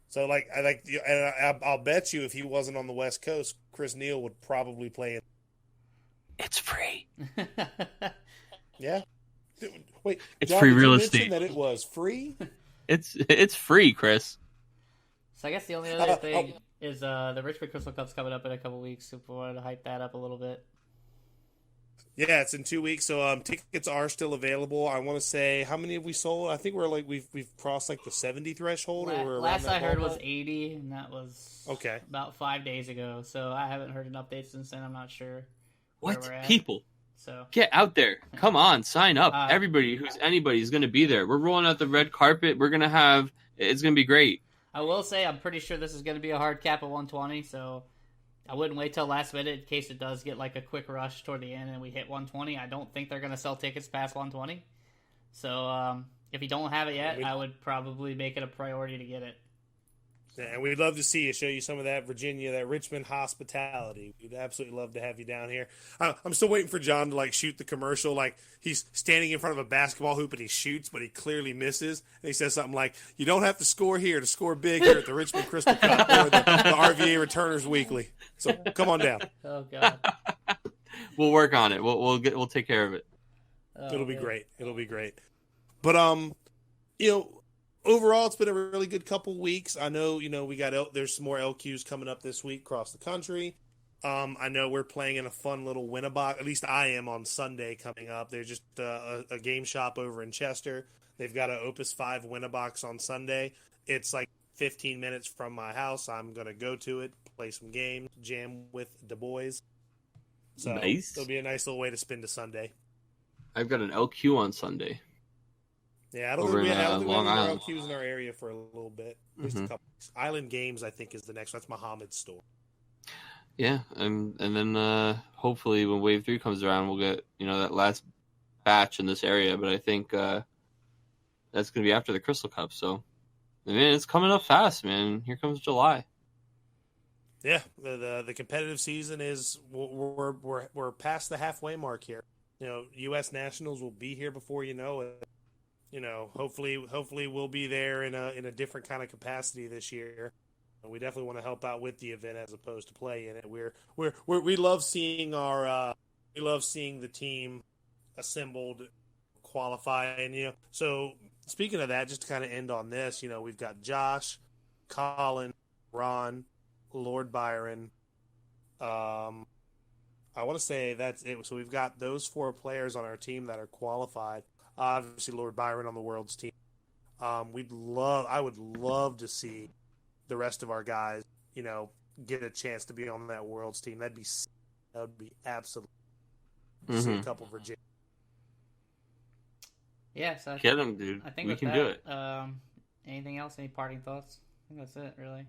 So I'll bet you if he wasn't on the West Coast, Chris Neal would probably play it. It's free. Yeah. Wait, It's John, free did real you estate. mention that it was free? It's free, Chris. So I guess the only other thing is the Richmond Crystal Cup's coming up in a couple weeks. So we wanted to hype that up a little bit. Yeah, it's in 2 weeks, so tickets are still available. I want to say, how many have we sold? I think we've crossed like the 70 threshold. Last I heard was 80, and that was okay about 5 days ago. So I haven't heard an update since then. I'm not sure where What we're at. people? So Get out there! Come on, sign up! Everybody who's anybody is going to be there. We're rolling out the red carpet. We're gonna have. It's gonna be great. I will say I'm pretty sure this is going to be a hard cap at 120. So I wouldn't wait till last minute in case it does get like a quick rush toward the end and we hit 120. I don't think they're going to sell tickets past 120. So if you don't have it yet, I would probably make it a priority to get it. Yeah, and we'd love to see you, show you some of that Virginia, that Richmond hospitality. We'd absolutely love to have you down here. I'm still waiting for John to like shoot the commercial. Like he's standing in front of a basketball hoop and he shoots, but he clearly misses. And he says something like, "You don't have to score here to score big here at the Richmond Crystal Cup or the RVA Returners Weekly. So come on down." Oh God. We'll work on it. We'll take care of it. It'll be great. It'll be great. But overall, it's been a really good couple weeks. I know, we got there's some more LQs coming up this week across the country. I know we're playing in a fun little Winnabox. At least I am on Sunday coming up. There's just a game shop over in Chester. They've got an Opus 5 Winnabox on Sunday. It's like 15 minutes from my house. I'm going to go to it, play some games, jam with the boys. So nice. It'll be a nice little way to spend a Sunday. I've got an LQ on Sunday. Yeah, I don't think we have Long any Island. LQs in our area for a little bit. At least a couple. Island Games, I think, is the next one. That's Muhammad's store. Yeah, and then hopefully when Wave 3 comes around, we'll get that last batch in this area. But I think that's going to be after the Crystal Cup. So, man, it's coming up fast, man. Here comes July. Yeah, the competitive season is we're past the halfway mark here. U.S. Nationals will be here before you know it. Hopefully we'll be there in a different kind of capacity this year. We definitely want to help out with the event as opposed to play in it. We love seeing the team assembled, qualify, and So speaking of that, just to kind of end on this, we've got Josh, Colin, Ron, Lord Byron. I want to say that's it. So we've got those 4 players on our team that are qualified. Obviously, Lord Byron on the World's team. I would love to see the rest of our guys, get a chance to be on that World's team. That would be absolutely. See a couple Virginia. Yeah, so Get them, dude. I think we can that, do it. Anything else? Any parting thoughts? I think that's it, really.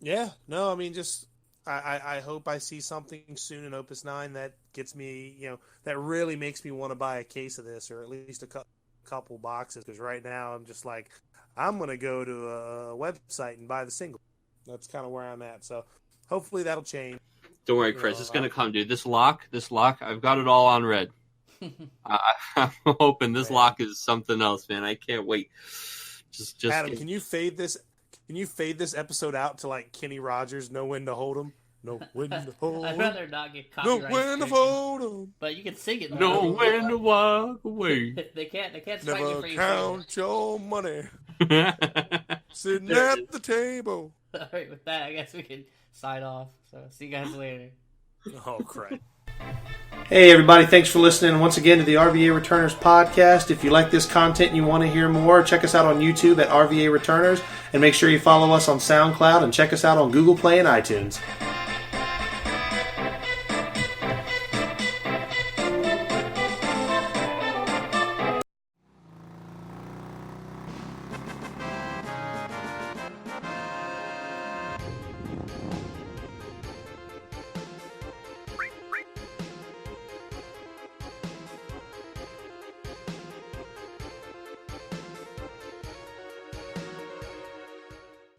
Yeah. No, I mean, just. I hope I see something soon in Opus 9 that gets me, that really makes me want to buy a case of this or at least a couple boxes. Because right now I'm just like, I'm going to go to a website and buy the single. That's kind of where I'm at. So hopefully that'll change. Don't worry, Chris. It's going to come, dude. This lock, I've got it all on red. I'm hoping this lock is something else, man. I can't wait. Just Adam, can you fade this? Can you fade this episode out to like Kenny Rogers, Know When to Hold 'Em? Know when to hold 'em. I'd rather not get Know copyright. when to hold 'em. But you can sing it. Know when to walk away. They can't strike you Never for count your money. Sitting at the table. All right, with that, I guess we can sign off. So see you guys later. Oh, crap. Hey everybody, thanks for listening once again to the RVA Returners podcast. If you like this content and you want to hear more, check us out on YouTube at RVA Returners, and make sure you follow us on SoundCloud and check us out on Google Play and iTunes.